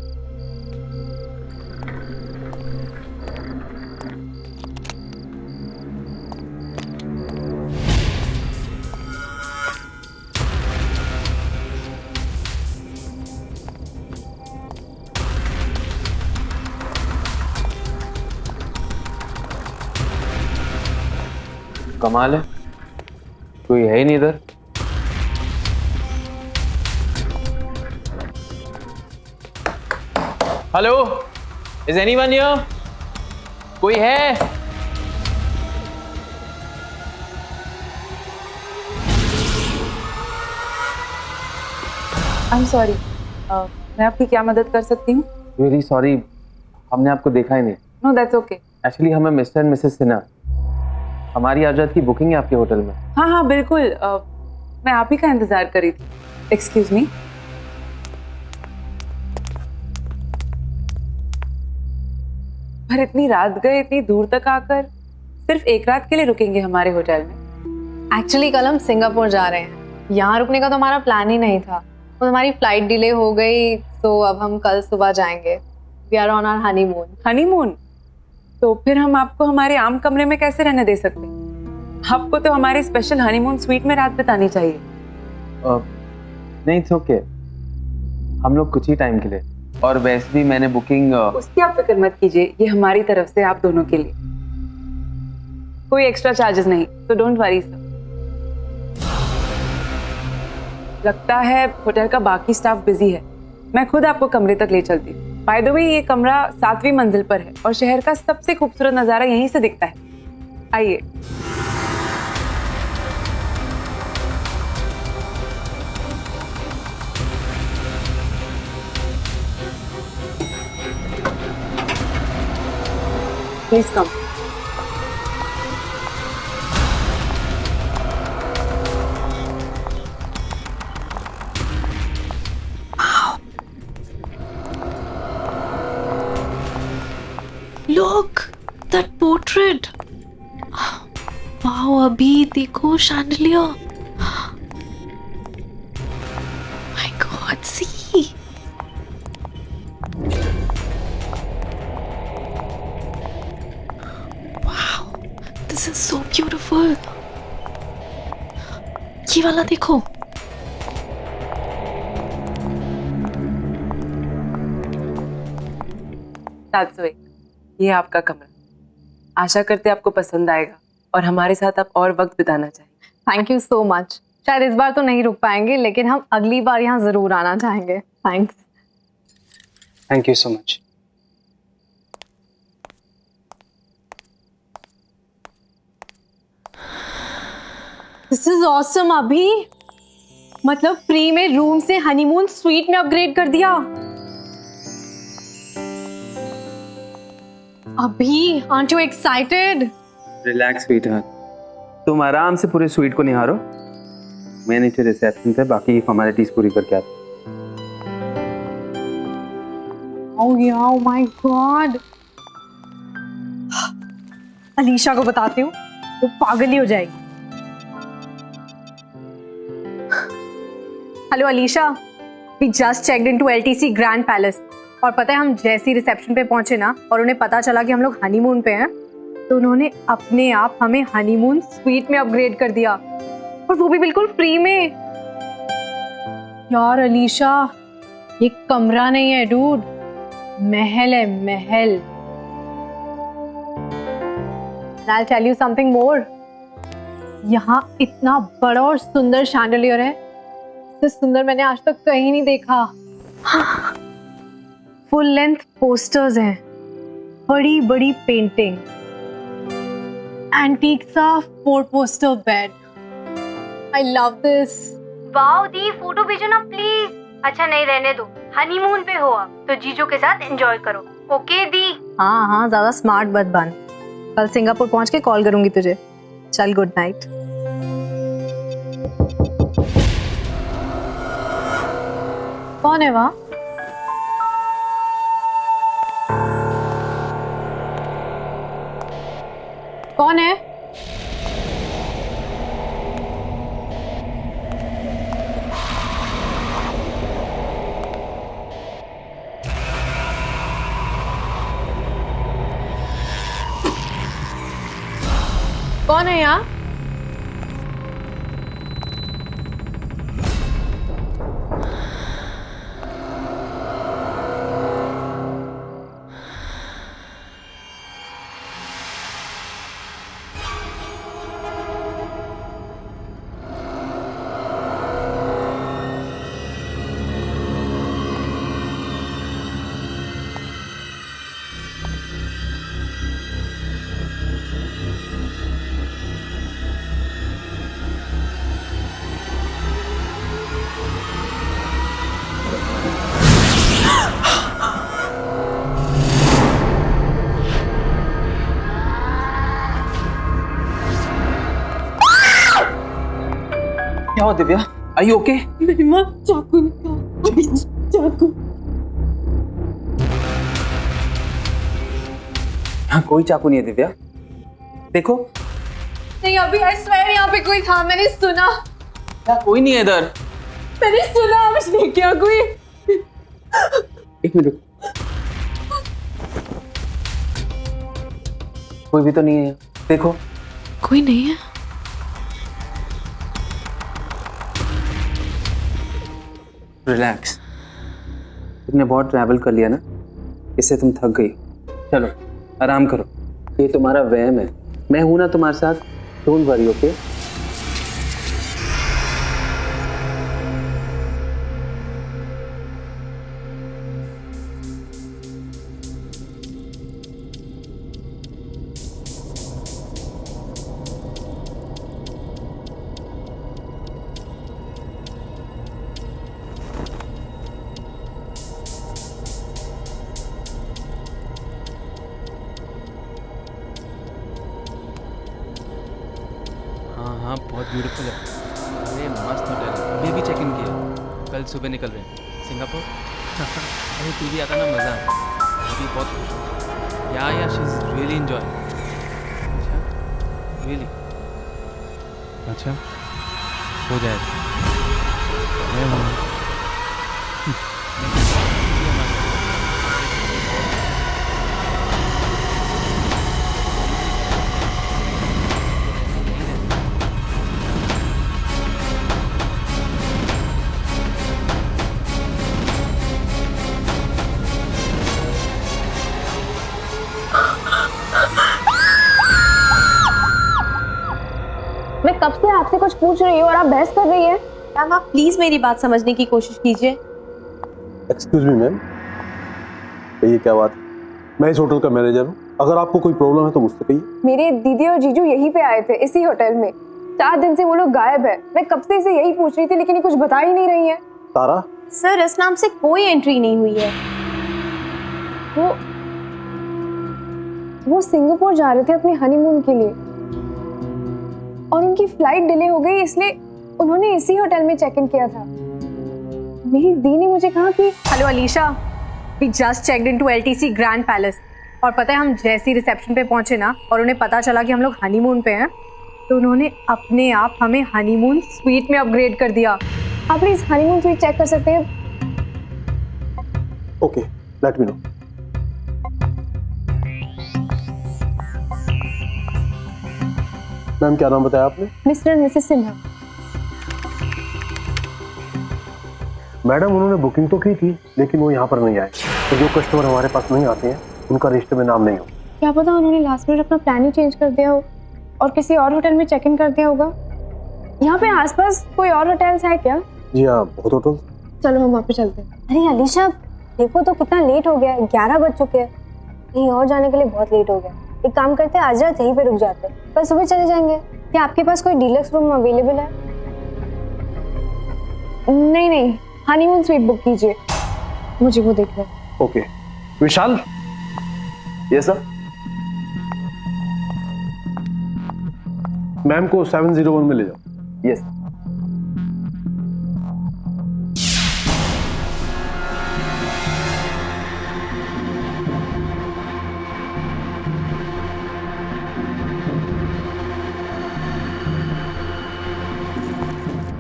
कमाल है, कोई है ही नहीं इधर। Hello, is anyone here? कोई है? I'm sorry. मैं आपकी क्या मदद कर सकती हूँ? वेरी सॉरी, हमने आपको देखा ही नहीं। No, that's okay. एक्चुअली हमें मिस्टर एंड मिसेस सिन्हा, हमारी आजाद की बुकिंग है आपके होटल में। हाँ हाँ बिल्कुल, मैं आप ही का इंतजार कर रही थी। Excuse me. पर इतनी रात गए, इतनी दूर तक आकर सिर्फ 1 रात के लिए रुकेंगे हमारे होटल में? एक्चुअली कल हम सिंगापुर जा रहे हैं, यहाँ रुकने का तो हमारा प्लान ही नहीं था। तो हमारी फ्लाइट डिले हो गई, तो अब हम कल सुबह जाएंगे। We are on our honeymoon. Honeymoon? तो फिर हम आपको हमारे आम कमरे में कैसे रहने दे सकते हैं? आपको तो हमारे स्पेशल हनीमून स्वीट में रात बितानी चाहिए। नहीं इट्स ओके, हम लोग कुछ ही टाइम के लिए, और वैसे भी मैंने बुकिंग उसकी आप फिक्र मत कीजिए, ये हमारी तरफ से आप दोनों के लिए, कोई एक्स्ट्रा चार्जेस नहीं, तो डोंट वरी सर। लगता है होटल का बाकी स्टाफ बिजी है, मैं खुद आपको कमरे तक ले चलती हूँ। बाय द वे ये कमरा 7वीं मंजिल पर है और शहर का सबसे खूबसूरत नज़ारा यहीं से दिखता है। आइए। Please come. Look, that portrait. Wow, अभी देखो chandelier. My God, see. Wow, this is so beautiful. ये वाला देखो. ये आपका कमरा, आशा करते आपको पसंद आएगा और हमारे साथ आप और वक्त बिताना चाहेंगे। Thank you so much. शायद इस बार तो नहीं रुक पाएंगे, लेकिन हम अगली बार यहाँ जरूर आना चाहेंगे। Thanks. Thank you so much. This is awesome अभी, मतलब फ्री में रूम से हनीमून स्वीट में अपग्रेड कर दिया। अभी aren't you excited? Relax sweetheart, तुम आराम से पूरे स्वीट को निहारो, मैं नीचे रिसेप्शन पे बाकी फॉर्मेलिटीज पूरी करके आता हूँ। Oh yeah, oh my God. Alisha को बताती हूँ, वो पागल ही हो जाएगी। Hello Alisha, we just checked into LTC Grand Palace, और पता है हम जैसी रिसेप्शन पे पहुंचे ना और उन्हें पता चला कि हम लोग हनीमून पे हैं, तो उन्होंने अपने आप हमें हनीमून स्वीट में अपग्रेड कर दिया, और वो भी बिल्कुल फ्री में। यार अलीशा, ये कमरा नहीं है डूड, महल है, महल। I'll tell you something more. यहाँ इतना बड़ा और सुंदर शैंडलियर है, इससे सुंदर मैंने आज तक कहीं नहीं देखा। फुल लेंथ पोस्टर्स हैं, बड़ी बड़ी पेंटिंग्स, एंटीक सा 4 poster bed. I love this. Wow the, photo भेजो ना प्लीज। अच्छा नहीं, रहने दो, हनीमून पे हो आप तो जीजू के साथ एंजॉय करो। ओके दी। हाँ हाँ, ज्यादा स्मार्ट मत बन, कल सिंगापुर पहुंच के कॉल करूंगी तुझे। चल गुड नाइट। कौन है वहाँ? कौन है? कौन है यहाँ? क्या हो दिव्या, आर यू ओके? नहीं माँ, चाकू निकाल, अभी चाकू। यहाँ कोई चाकू नहीं है दिव्या, देखो। नहीं अभी, आई स्वेयर यहाँ पे कोई था, मैंने सुना। यहाँ कोई नहीं है इधर। मैंने सुना, उसने क्या कोई। एक मिनट, कोई भी तो नहीं है, देखो। कोई नहीं है। रिलैक्स। तुमने बहुत ट्रैवल कर लिया ना, इससे तुम थक गई। चलो आराम करो, ये तुम्हारा वहम है। मैं हूं ना तुम्हारे साथ, डोंट वरी, ओके? हाँ बहुत ब्यूटीफुल है। अरे मस्त होटल, अभी भी चेक इन किया, कल सुबह निकल रहे हैं सिंगापुर। अरे तू भी आता ना, मज़ा आता। अभी बहुत खुश हूँ। या शी इज़ रियली इन्जॉय। अच्छा रियली? अच्छा हो जाएगा। मैं हूँ। मैं कब से आपसे कुछ पूछ रही हूँ और आप बहस कर रही हैं। मैम आप प्लीज मेरी बात समझने की कोशिश कीजिए। एक्सक्यूज मी मैम, कहिए क्या बात है? मैं इस होटल का मैनेजर हूँ, अगर आपको कोई प्रॉब्लम है तो मुझसे कहिए। मेरे दीदी और जीजू यहीं पे आए थे, इसी होटल में। 4 दिन से वो लोग गायब है। मैं कब से इसे यही पूछ रही थी, लेकिन ये कुछ बता ही नहीं रही है। तारा? सर इस नाम से कोई एंट्री नहीं हुई है। वो सिंगापुर जा रहे थे अपने हनीमून के लिए और उनकी फ्लाइट डिले हो गई, इसलिए उन्होंने इसी होटल में चेक इन किया था। मेरी दी ने मुझे कहा कि hello Alisha, we just checked into LTC Grand Palace. और पता है हम जैसी रिसेप्शन पे पहुंचे ना और उन्हें पता चला कि हम लोग हनीमून पे हैं, तो उन्होंने अपने आप हमें हनीमून स्वीट में अपग्रेड कर दिया। आप प्लीज हनीमून स्वीट चेक कर सकते हैं? Okay, let me know. Ma'am क्या नाम बताया आपने? Mister and Mrs Sinha. Madam उन्होंने बुकिंग तो की थी, लेकिन वो यहाँ पर नहीं आए। तो जो कस्टमर हमारे पास नहीं आते हैं उनका रजिस्टर में नाम नहीं हो। क्या पता उन्होंने लास्ट मिनट अपना प्लान ही चेंज कर दिया हो और किसी और होटल में चेक इन कर दिया होगा। यहाँ पे आसपास कोई और होटल्स है क्या? जी हाँ, बहुत होटल। चलो हम वहाँ पे चलते हैं। अरे अलीशा देखो तो कितना लेट हो गया है, 11 बज चुके हैं। कहीं और जाने के लिए बहुत लेट हो गया। एक काम करते हैं, आज रात यहीं पे रुक जाते हैं, कल सुबह चले जाएंगे। क्या आपके पास कोई डीलक्स रूम अवेलेबल है? नहीं, हनीमून स्वीट बुक कीजिए, मुझे वो देखना है। Okay Vishal. Yes sir. Ma'am को 701 में ले जाओ। Yes.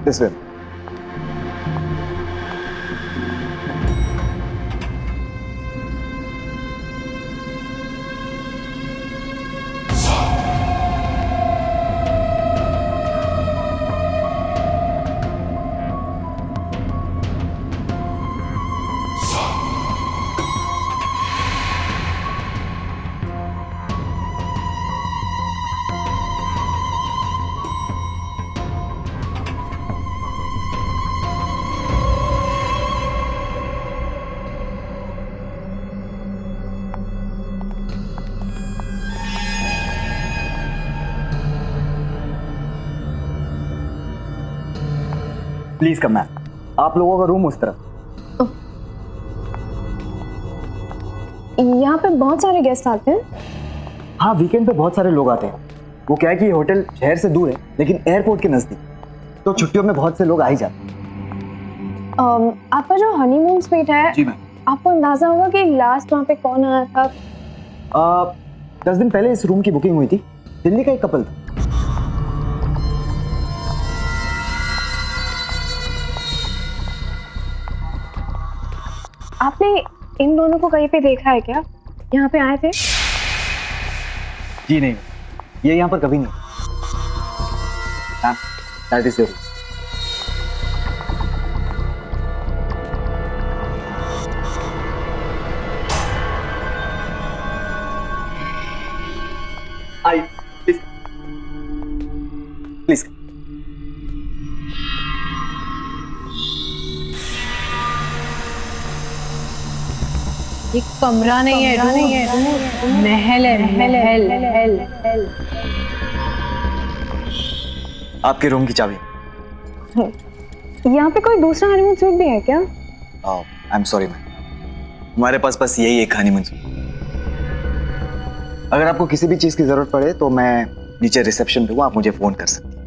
This way. Please come ma'am, आप लोगों का रूम उस तरफ। यहाँ पे बहुत सारे गेस्ट आते हैं। हाँ, वीकेंड पे बहुत सारे लोग आते हैं। वो क्या है कि ये होटल शहर से दूर है लेकिन एयरपोर्ट के नजदीक, तो छुट्टियों में बहुत से लोग आ ही जाते हैं। आपका जो हनीमून स्वीट है, जी मैम, आपको अंदाजा होगा कि लास्ट वहाँ पे कौन आया था? 10 दिन पहले इस रूम की बुकिंग हुई थी। दिल्ली का एक कपल था। आपने इन दोनों को कहीं पे देखा है क्या? यहाँ पे आए थे? जी नहीं, ये यहाँ पर कभी नहीं। Ma'am, that is your room. आइए प्लीज प्लीज। ये कमरा नहीं है, महल है, महल। आपके रूम की चाबी। यहाँ पे कोई दूसरा हनीमून स्वीट भी है क्या? आई एम सॉरी मैम, हमारे पास बस यही एक हनीमून स्वीट। अगर आपको किसी भी चीज की जरूरत पड़े तो मैं नीचे रिसेप्शन पे हूँ, आप मुझे फोन कर सकती हैं।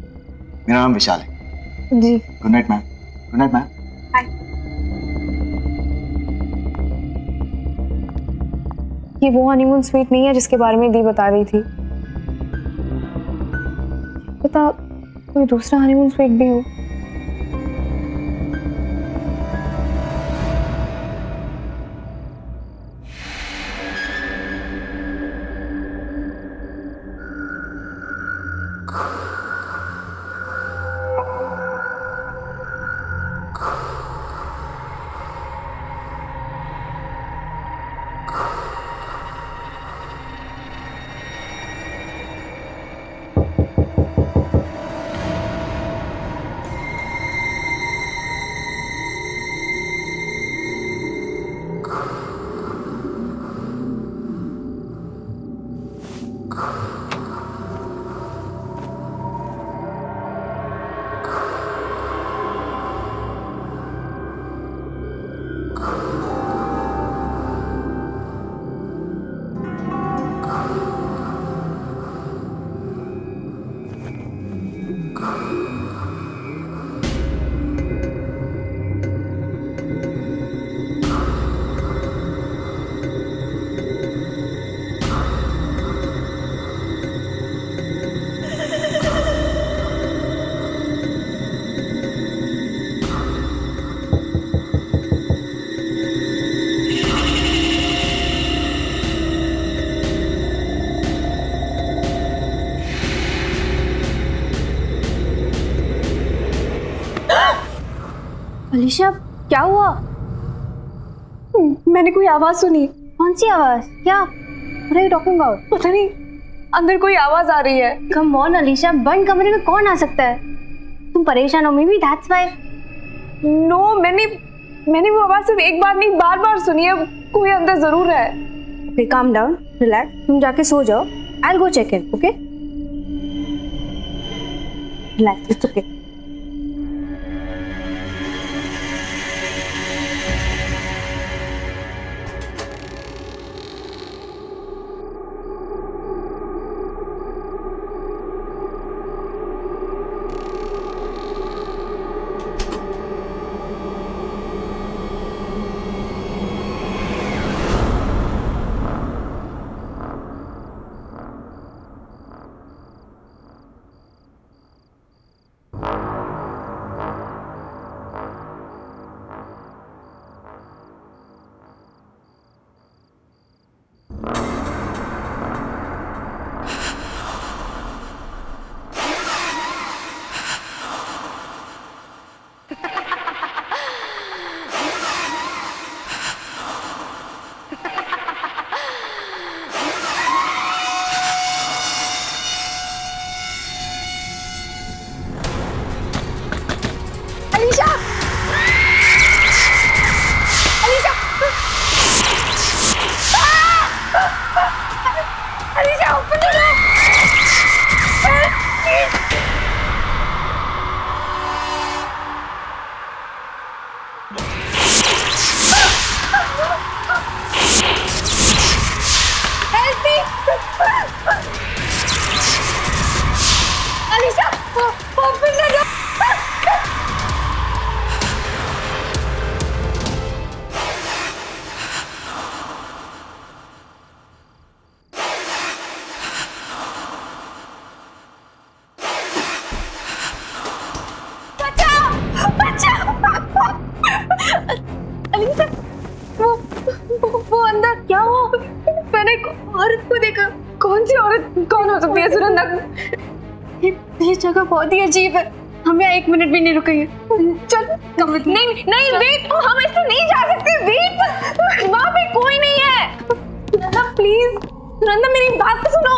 मेरा नाम विशाल है। जी। Good night ma'am. Good night ma'am. ये वो हनीमून स्वीट नहीं है जिसके बारे में दी बता रही थी। पता कोई दूसरा हनीमून स्वीट भी हो। अलीशा क्या हुआ? मैंने कोई आवाज सुनी। कौन सी आवाज? क्या? What are you talking about? पता नहीं, अंदर कोई आवाज आ रही है। Come on अलीशा, बंद कमरे में कौन आ सकता है? तुम परेशान हो, may be that's why। No, मैंने वो आवाज सिर्फ एक बार नहीं बार-बार सुनी है। कोई अंदर जरूर है। Okay, calm down, relax. तुम जाके सो जाओ। I'll go check in, okay? Relax, it's okay. वो अंदर क्या हुआ? मैंने एक औरत को देखा। कौन सी औरत? कौन हो सकती है सुनंदा? ये जगह बहुत ही अजीब है। हम यहाँ 1 मिनट भी नहीं रुकेंगे। चल नहीं नहीं वेट, हम ऐसे नहीं जा सकते। वेट, वहाँ पे कोई नहीं है। सुनंदा प्लीज, सुनंदा मेरी बात तो सुनो।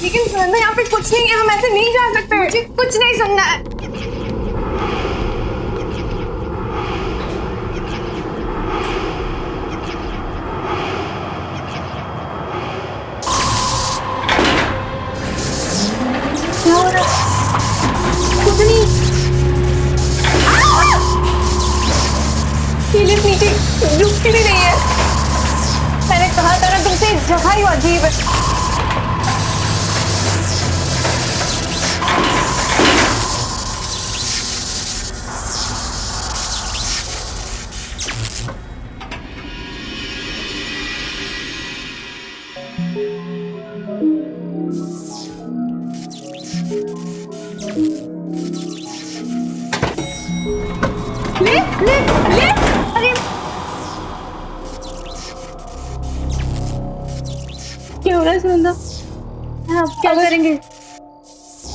लेकिन सुनंदा यहाँ पे कुछ नहीं है, हम ऐसे नहीं जा सकते। मुझे कुछ नहीं सुनना है। क्या हो रहा है? कुछ नहीं। ये लिफ्ट नीचे रुकती भी नहीं है। मैंने कहा था ना तुमसे, जगह ही अजीब है। अरे क्या हो रहा है सुनंदा? अब क्या करेंगे?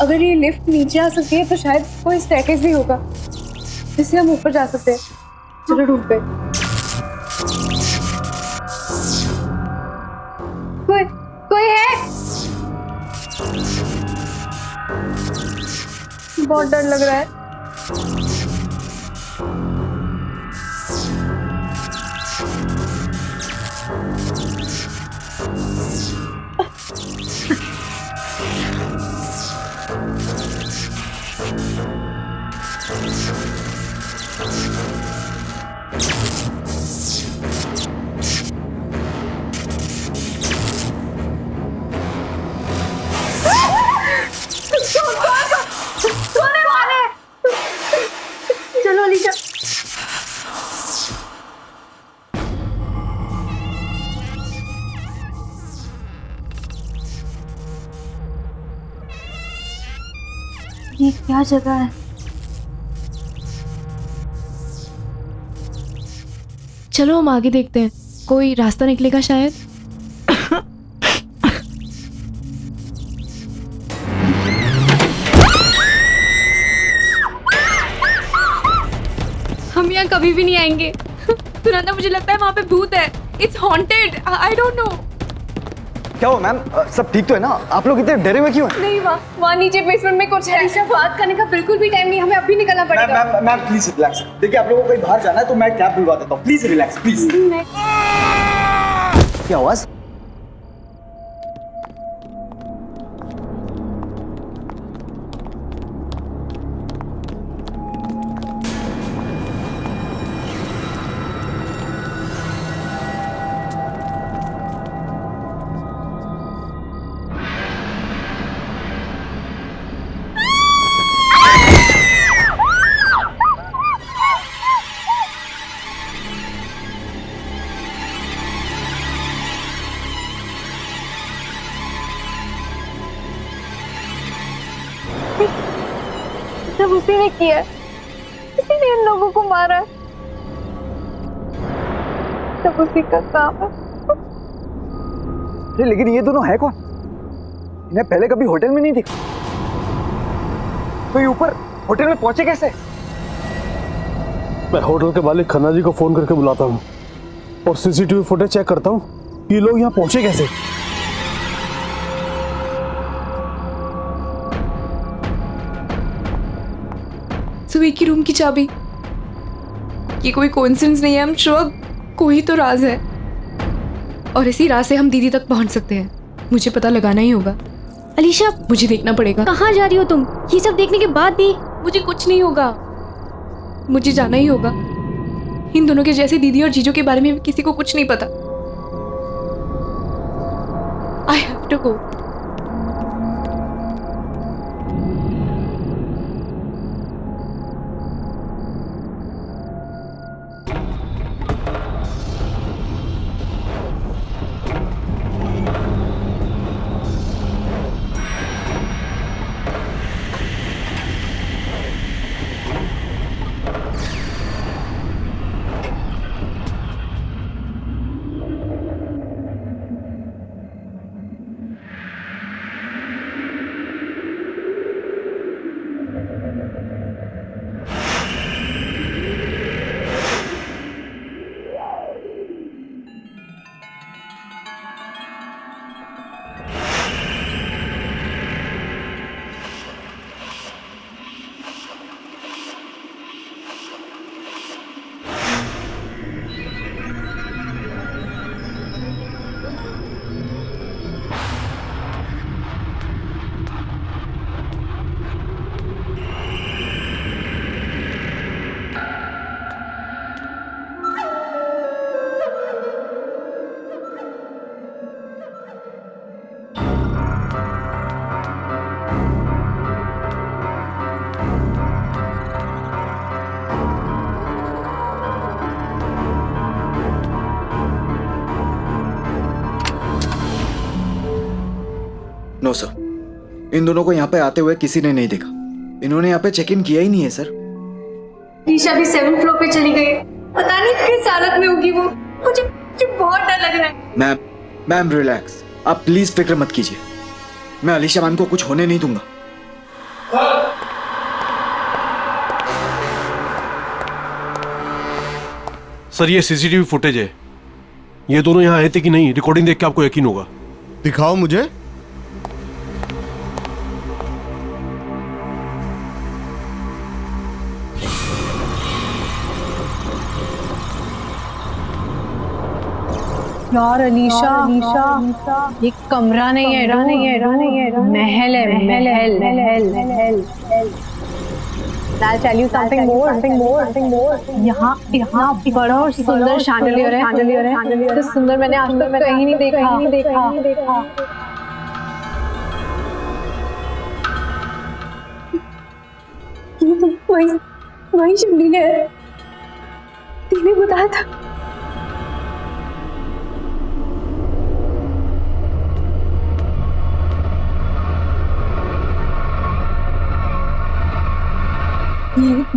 अगर ये लिफ्ट नीचे आ सकती है तो शायद कोई स्टेयरकेस भी होगा जिससे हम ऊपर जा सकते हैं। चलो ढूंढते। कोई है? बहुत डर लग रहा है। चलो अलीशा। ये क्या जगह है? चलो हम आगे देखते हैं, कोई रास्ता निकलेगा शायद। हम यहाँ कभी भी नहीं आएंगे। सुनंदा, मुझे लगता है वहाँ पे भूत है। It's haunted. I don't know. क्या हुआ मैम? सब ठीक तो है ना? आप लोग इतने डरे हुए क्यों हैं? नहीं, वहाँ नीचे बेसमेंट में कुछ है। अलीशा, बात करने का बिल्कुल भी टाइम नहीं, हमें अभी निकलना पड़ेगा। Ma'am please relax. देखिए, आप लोगों को कहीं बाहर जाना है तो मैं कैब बुलवा देता हूँ। Please relax, please. क्या आवाज? सब उसी ने किया, उसी ने इन लोगों को मारा। सब उसी का काम है। लेकिन ये दोनों है कौन? इन्हें पहले कभी होटल में नहीं देखा। तो ये ऊपर होटल में पहुंचे कैसे? मैं होटल के मालिक खन्ना जी को फोन करके बुलाता हूँ और सीसीटीवी फुटेज चेक करता हूँ कि ये लोग यहाँ पहुंचे कैसे। सुबह की रूम की चाबी, ये कोई कोइंसिडेंस नहीं है। हम श्योर कोई तो राज है, और इसी राज से हम दीदी तक पहुंच सकते हैं। मुझे पता लगाना ही होगा। अलीशा, मुझे देखना पड़ेगा। कहाँ जा रही हो तुम? ये सब देखने के बाद भी मुझे कुछ नहीं होगा, मुझे जाना ही होगा। इन दोनों के जैसे दीदी और जीजू के बारे में किसी को कुछ नहीं पता। I have to go. No sir, इन दोनों को यहाँ पे आते हुए किसी ने नहीं देखा। इन्होंने यहाँ पे चेक इन किया ही नहीं है सर। ईशा भी 7th फ्लोर पे चली गई, पता नहीं किस हालत में होगी वो। मुझे बहुत डर लग रहा है। मैम रिलैक्स, आप प्लीज फिक्र मत कीजिए। मैं अलीशा मैम को कुछ होने नहीं दूंगा। सर ये सीसीटीवी फुटेज है। ये दोनों यहाँ आए थे कि नहीं, रिकॉर्डिंग देख के आपको यकीन होगा। दिखाओ मुझे। यार अलीशा, ये कमरा नहीं है, महल है। I'll tell you something more. यहाँ बड़ा और सुंदर शैंडलियर है। तो सुंदर मैंने आज तक कहीं नहीं देखा। ये तो वही शैंडलियर है। तूने बताया था।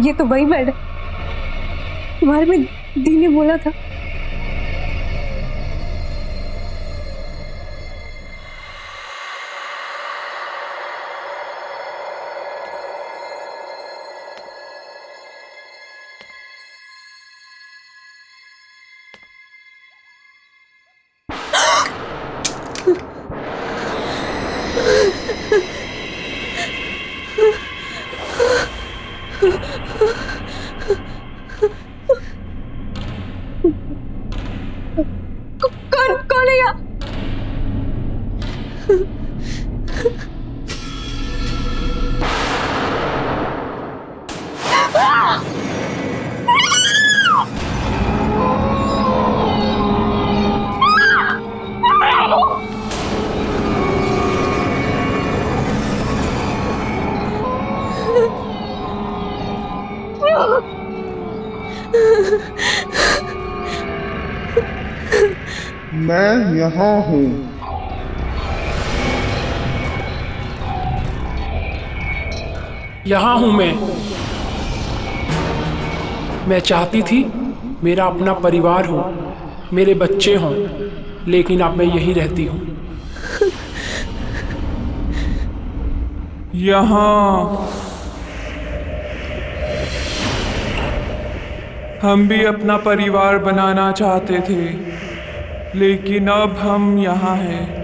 ये तो वही बेड है तुम्हारे में दी ने बोला था। कौन है यहाँ? मैं यहाँ हूँ। यहाँ हूँ मैं चाहती थी मेरा अपना परिवार हो, मेरे बच्चे हों, लेकिन अब मैं यहीं रहती हूँ। यहाँ हम भी अपना परिवार बनाना चाहते थे, लेकिन अब हम यहाँ हैं।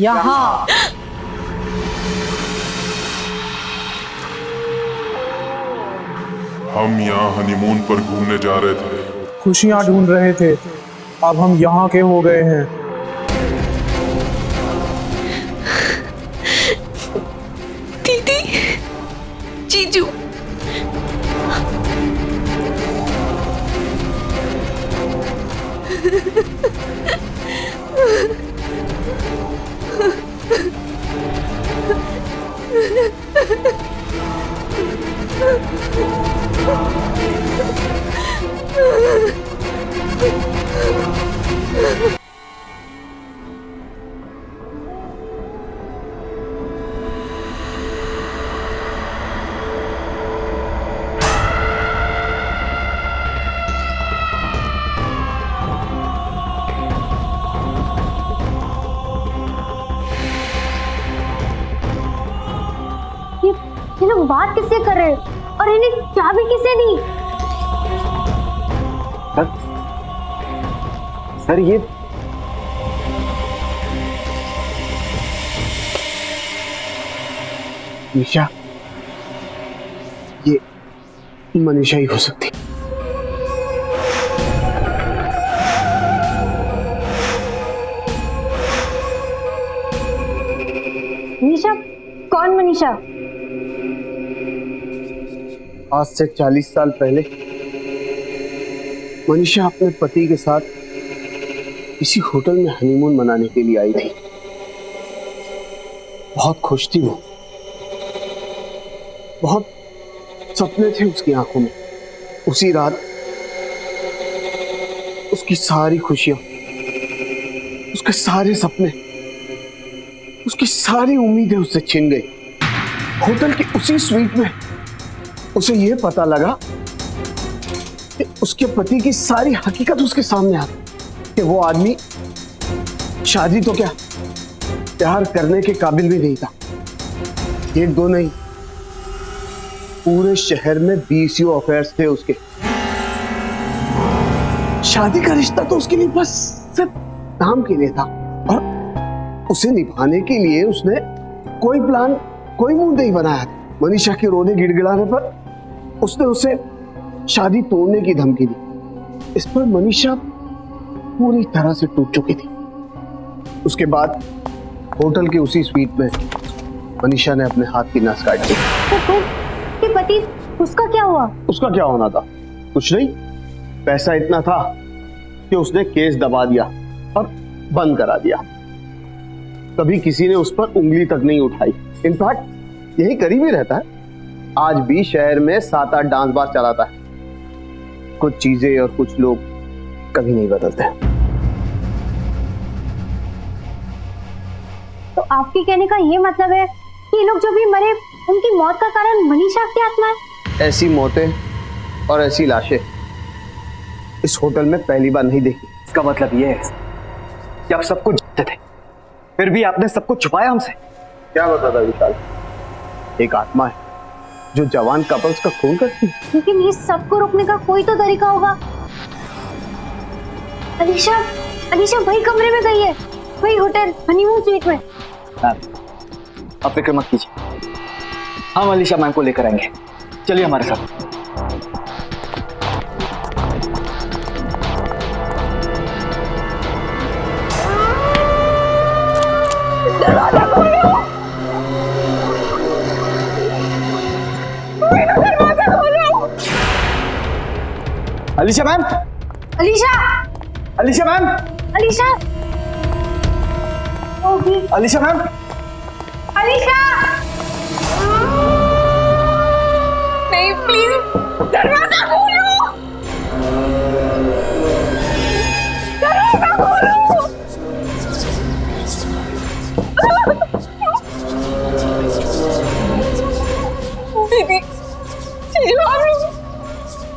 यहाँ हम यहाँ हनीमून पर घूमने जा रहे थे, खुशियाँ ढूंढ रहे थे, अब हम यहाँ के हो गए हैं। दीदी, जीजू, ये लोग बात किससे कर रहे हैं और इन्हें चाबी किसने दी? सर ये निशा, ये मनीषा ही हो सकती। मनीषा? कौन मनीषा? आज से 40 साल पहले मनीषा अपने पति के साथ इसी होटल में हनीमून मनाने के लिए आई थी। बहुत खुश थी वो, बहुत सपने थे उसकी आंखों में। उसी रात उसकी सारी खुशियां उसके सारे सपने, उसकी सारी उम्मीदें उससे छिन गई। होटल की उसी स्वीट में उसे यह पता लगा कि उसके पति की सारी हकीकत उसके सामने आ गई कि वो आदमी शादी तो क्या, प्यार करने के काबिल भी नहीं था। एक दो नहीं, पूरे शहर में 20 अफेयर्स थे उसके। शादी का रिश्ता तो उसके लिए बस सिर्फ नाम के लिए था, और उसे निभाने के लिए उसने कोई प्लान, कोई मूड नहीं बनाया था। मनीषा के रोने गिड़गिड़ाने पर उसने उसे शादी तोड़ने की धमकी दी। इस पर मनीषा पूरी तरह से टूट चुकी थी। उसके बाद होटल के उसी स्वीट में मनीषा ने अपने हाथ की नस काट दी। तो पति, उसका क्या हुआ? उसका क्या होना था? कुछ नहीं, पैसा इतना था कि उसने केस दबा दिया और बंद करा दिया। कभी किसी ने उस पर उंगली तक नहीं उठाई। इनफैक्ट यही करीब ही रहता है। आज भी शहर में 7-8 डांस बार चलाता है। कुछ चीजें और कुछ लोग कभी नहीं बदलते। तो आपके कहने का ये मतलब है कि ये लोग जो भी मरे, उनकी मौत का कारण मनीषा की आत्मा है? ऐसी मौतें और ऐसी लाशें इस होटल में पहली बार नहीं देखी। इसका मतलब ये है कि आप सबको जानते थे, फिर भी आपने सबको छुपाया हमसे। क्या मतलब है विशाल? एक आत्मा है जो जवान कपल्स का खून करती है। लेकिन ये सबको रोकने का कोई तो तरीका होगा। अलीशा वही कमरे में गई है, वही होटल हनीमून स्वीट में। आप फिक्र मत कीजिए, हम अलीशा मैम को लेकर आएंगे। चलिए हमारे साथ। दरवाजा खोलो! दरवाजा खोलो! अलीशा मैम! अलीशा मैम! होगी। अलीशा मैम! नहीं, प्लीज दरवाजा खोलो! दरवाजा खोलो! दीदी,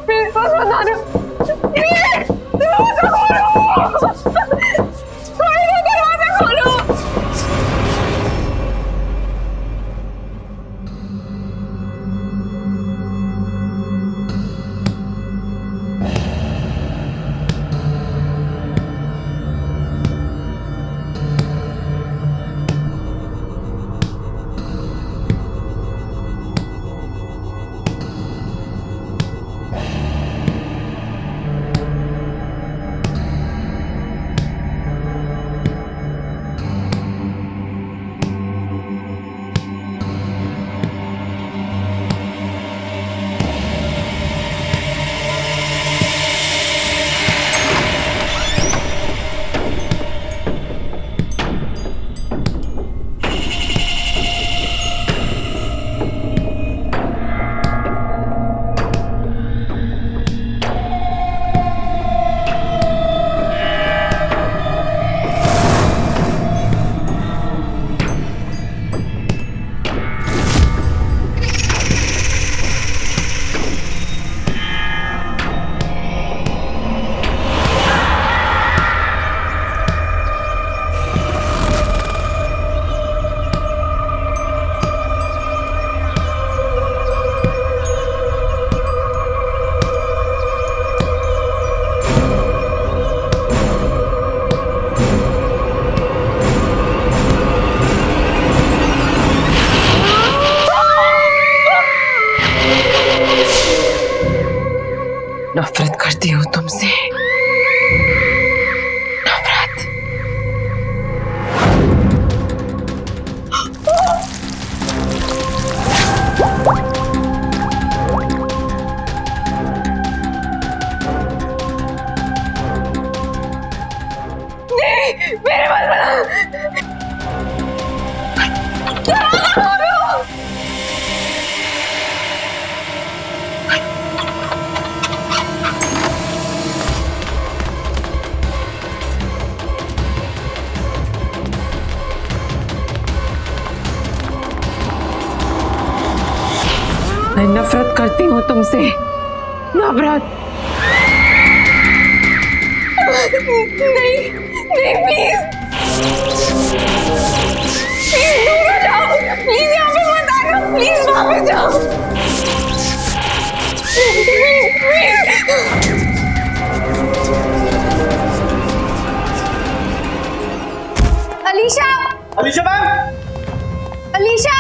मेरे पास बताना। दरवाजा खोलो! दरवाजा खोलो! नफरत करती हूँ तुमसे, नफरत। नहीं, मेरे बाल बना। मैं नफरत करती हूँ तुमसे, नफरत। नहीं नहीं प्लीज प्लीज दूर हो जाओ, प्लीज यहाँ पे मत आना, प्लीज वहाँ पे जाओ, Alisha, Alisha ma'am, Alisha,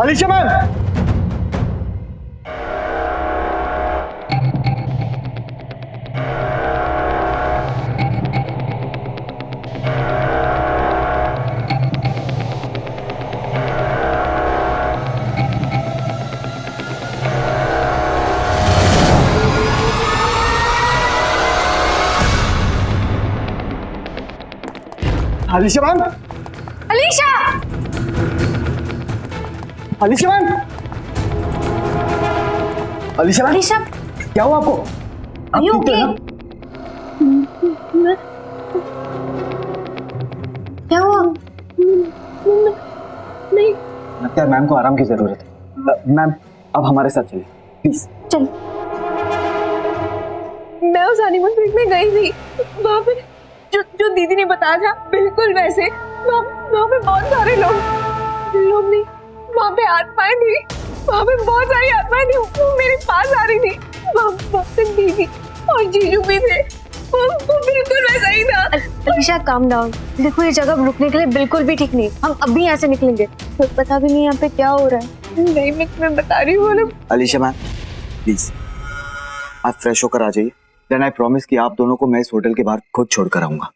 Alisha ma'am. Alisha ma'am, Alisha, Alisha ma'am, Alisha ma'am, Alisha, क्या हुआ आपको? Are you okay? क्या हुआ? नहीं, लगता है मैम को आराम की जरूरत है। मैम अब हमारे साथ चलिए प्लीज। चल। मैं उस हनीमून ट्रिप में गई थी, वहाँ पे जो दीदी ने बताया था बिल्कुल वैसे, वहाँ पे बहुत सारे लोग नहीं, वहाँ पे आत्माएं थी, वहाँ पे बहुत सारी आत्माएं थी, वो मेरे पास आ रही थी, वहाँ पे दीदी और जीजू भी थे, वो बिल्कुल वैसा ही था। अलीशा काम डाउन, देखो ये जगह रुकने के लिए बिल्कुल भी ठीक नहीं, हम अभी यहाँ से निकलेंगे, तो पता भी नहीं यहाँ पे क्या हो रहा है। नहीं मैं तुम्हें बता रही हूँ। अलीशा मैम प्लीज आप फ्रेश होकर आ जाइए, देन आई प्रॉमिस कि आप दोनों को मैं इस होटल के बाहर खुद छोड़कर आऊंगा।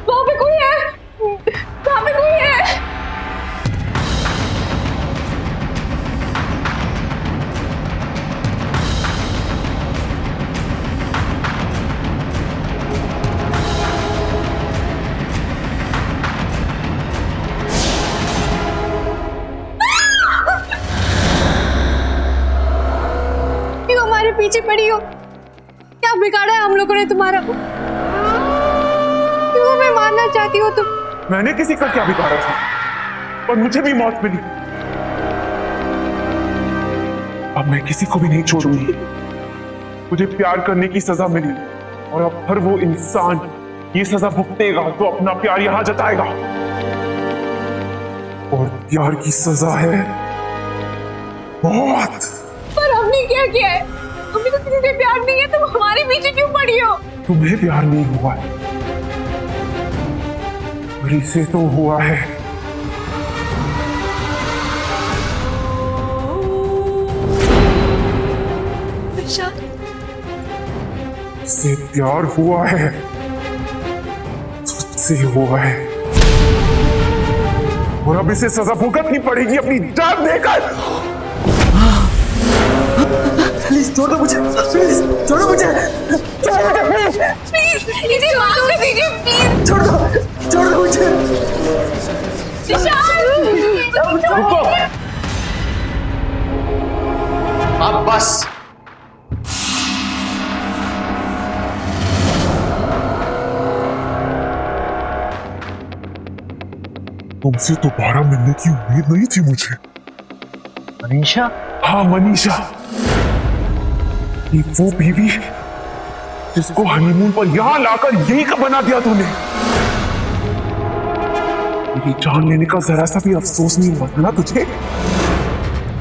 वहाँ पे कोई है, वहाँ पे कोई है। क्यों हमारे पीछे पड़ी हो? क्या बिगाड़ा है हम लोगों ने तुम्हारा? क्यों हमें मारना चाहती हो तुम? मैंने किसी का क्या बिगाड़ा था, पर मुझे भी मौत मिली। अब मैं किसी को भी नहीं छोड़ूंगी। मुझे प्यार करने की सजा मिली और अब हर वो इंसान ये सजा भुगतेगा तो अपना प्यार यहां जताएगा। और प्यार की सजा है मौत। पर हमने क्या किया है? हमें तो किसी से प्यार नहीं है, तुम हमारे पीछे क्यों पड़ी हो? तुम्हें प्यार नहीं हुआ है, पर इसे तो हुआ है। इससे प्यार हुआ है, तुझसे हुआ है, और अब इसे सजा भुगतनी पड़ेगी अपनी जान देकर। प्लीज छोड़ दो मुझे, प्लीज छोड़ो मुझे, प्लीज इसे माफ कर दीजिए, प्लीज छोड़ दो मुझे। रुको, अब बस। तुमसे दोबारा मिलने की उम्मीद नहीं थी मुझे। मनीषा? हाँ मनीषा, ये वो बीवी जिसको हनीमून पर यहां लाकर यही का बना दिया तूने। मेरी जान लेने का जरा सा भी अफसोस नहीं हुआ ना तुझे?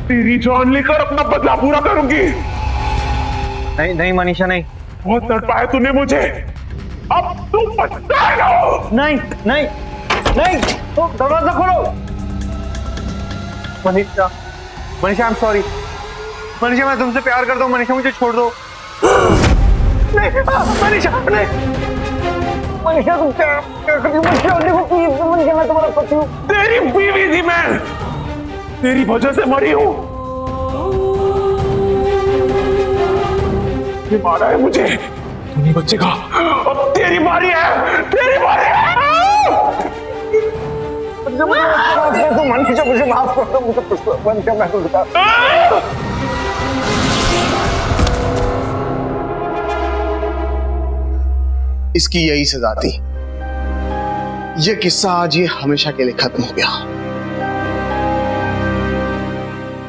तेरी जान लेकर अपना बदला पूरा करूंगी। नहीं नहीं मनीषा नहीं। बहुत तड़पाया तूने मुझे, अब तू पछताएगा। नहीं नहीं नहीं, तो दरवाजा खोलो। Manisha, Manisha I am sorry. Manisha मैं तुमसे प्यार करता हूँ, मनीषा मुझे छोड़ दो। नहीं मनीषा नहीं। मनीषा तुम क्या कर रही हो? देखो प्लीज मनीषा, मैं तुम्हारा पति हूँ। तेरी बीवी थी मैं, तेरी वजह से मरी हूँ। ये मारा है मुझे, तू नहीं बचेगा। अब तेरी बारी है, तेरी बारी है। मनीषा मुझे माफ कर दो, मुझे मनीषा मैं तो इसकी यही सजा थी। ये किस्सा आज ये हमेशा के लिए खत्म हो गया।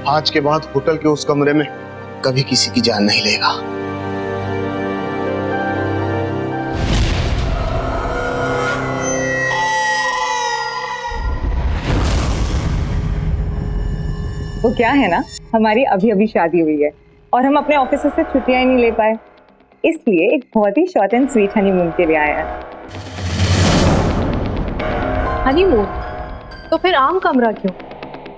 आज के बाद होटल के उस कमरे में कभी किसी की जान नहीं लेगा। वो क्या है ना, हमारी अभी अभी शादी हुई है और हम अपने ऑफिस से छुट्टियां ही नहीं ले पाए, इसलिए एक बहुत ही शॉर्ट एंड स्वीट हनीमून के लिए आया है। हनीमून? तो फिर आम कमरा क्यों?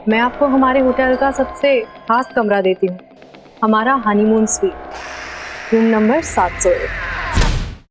मैं आपको हमारे होटल का सबसे खास कमरा देती हूँ, हमारा हनीमून स्वीट, रूम नंबर 701।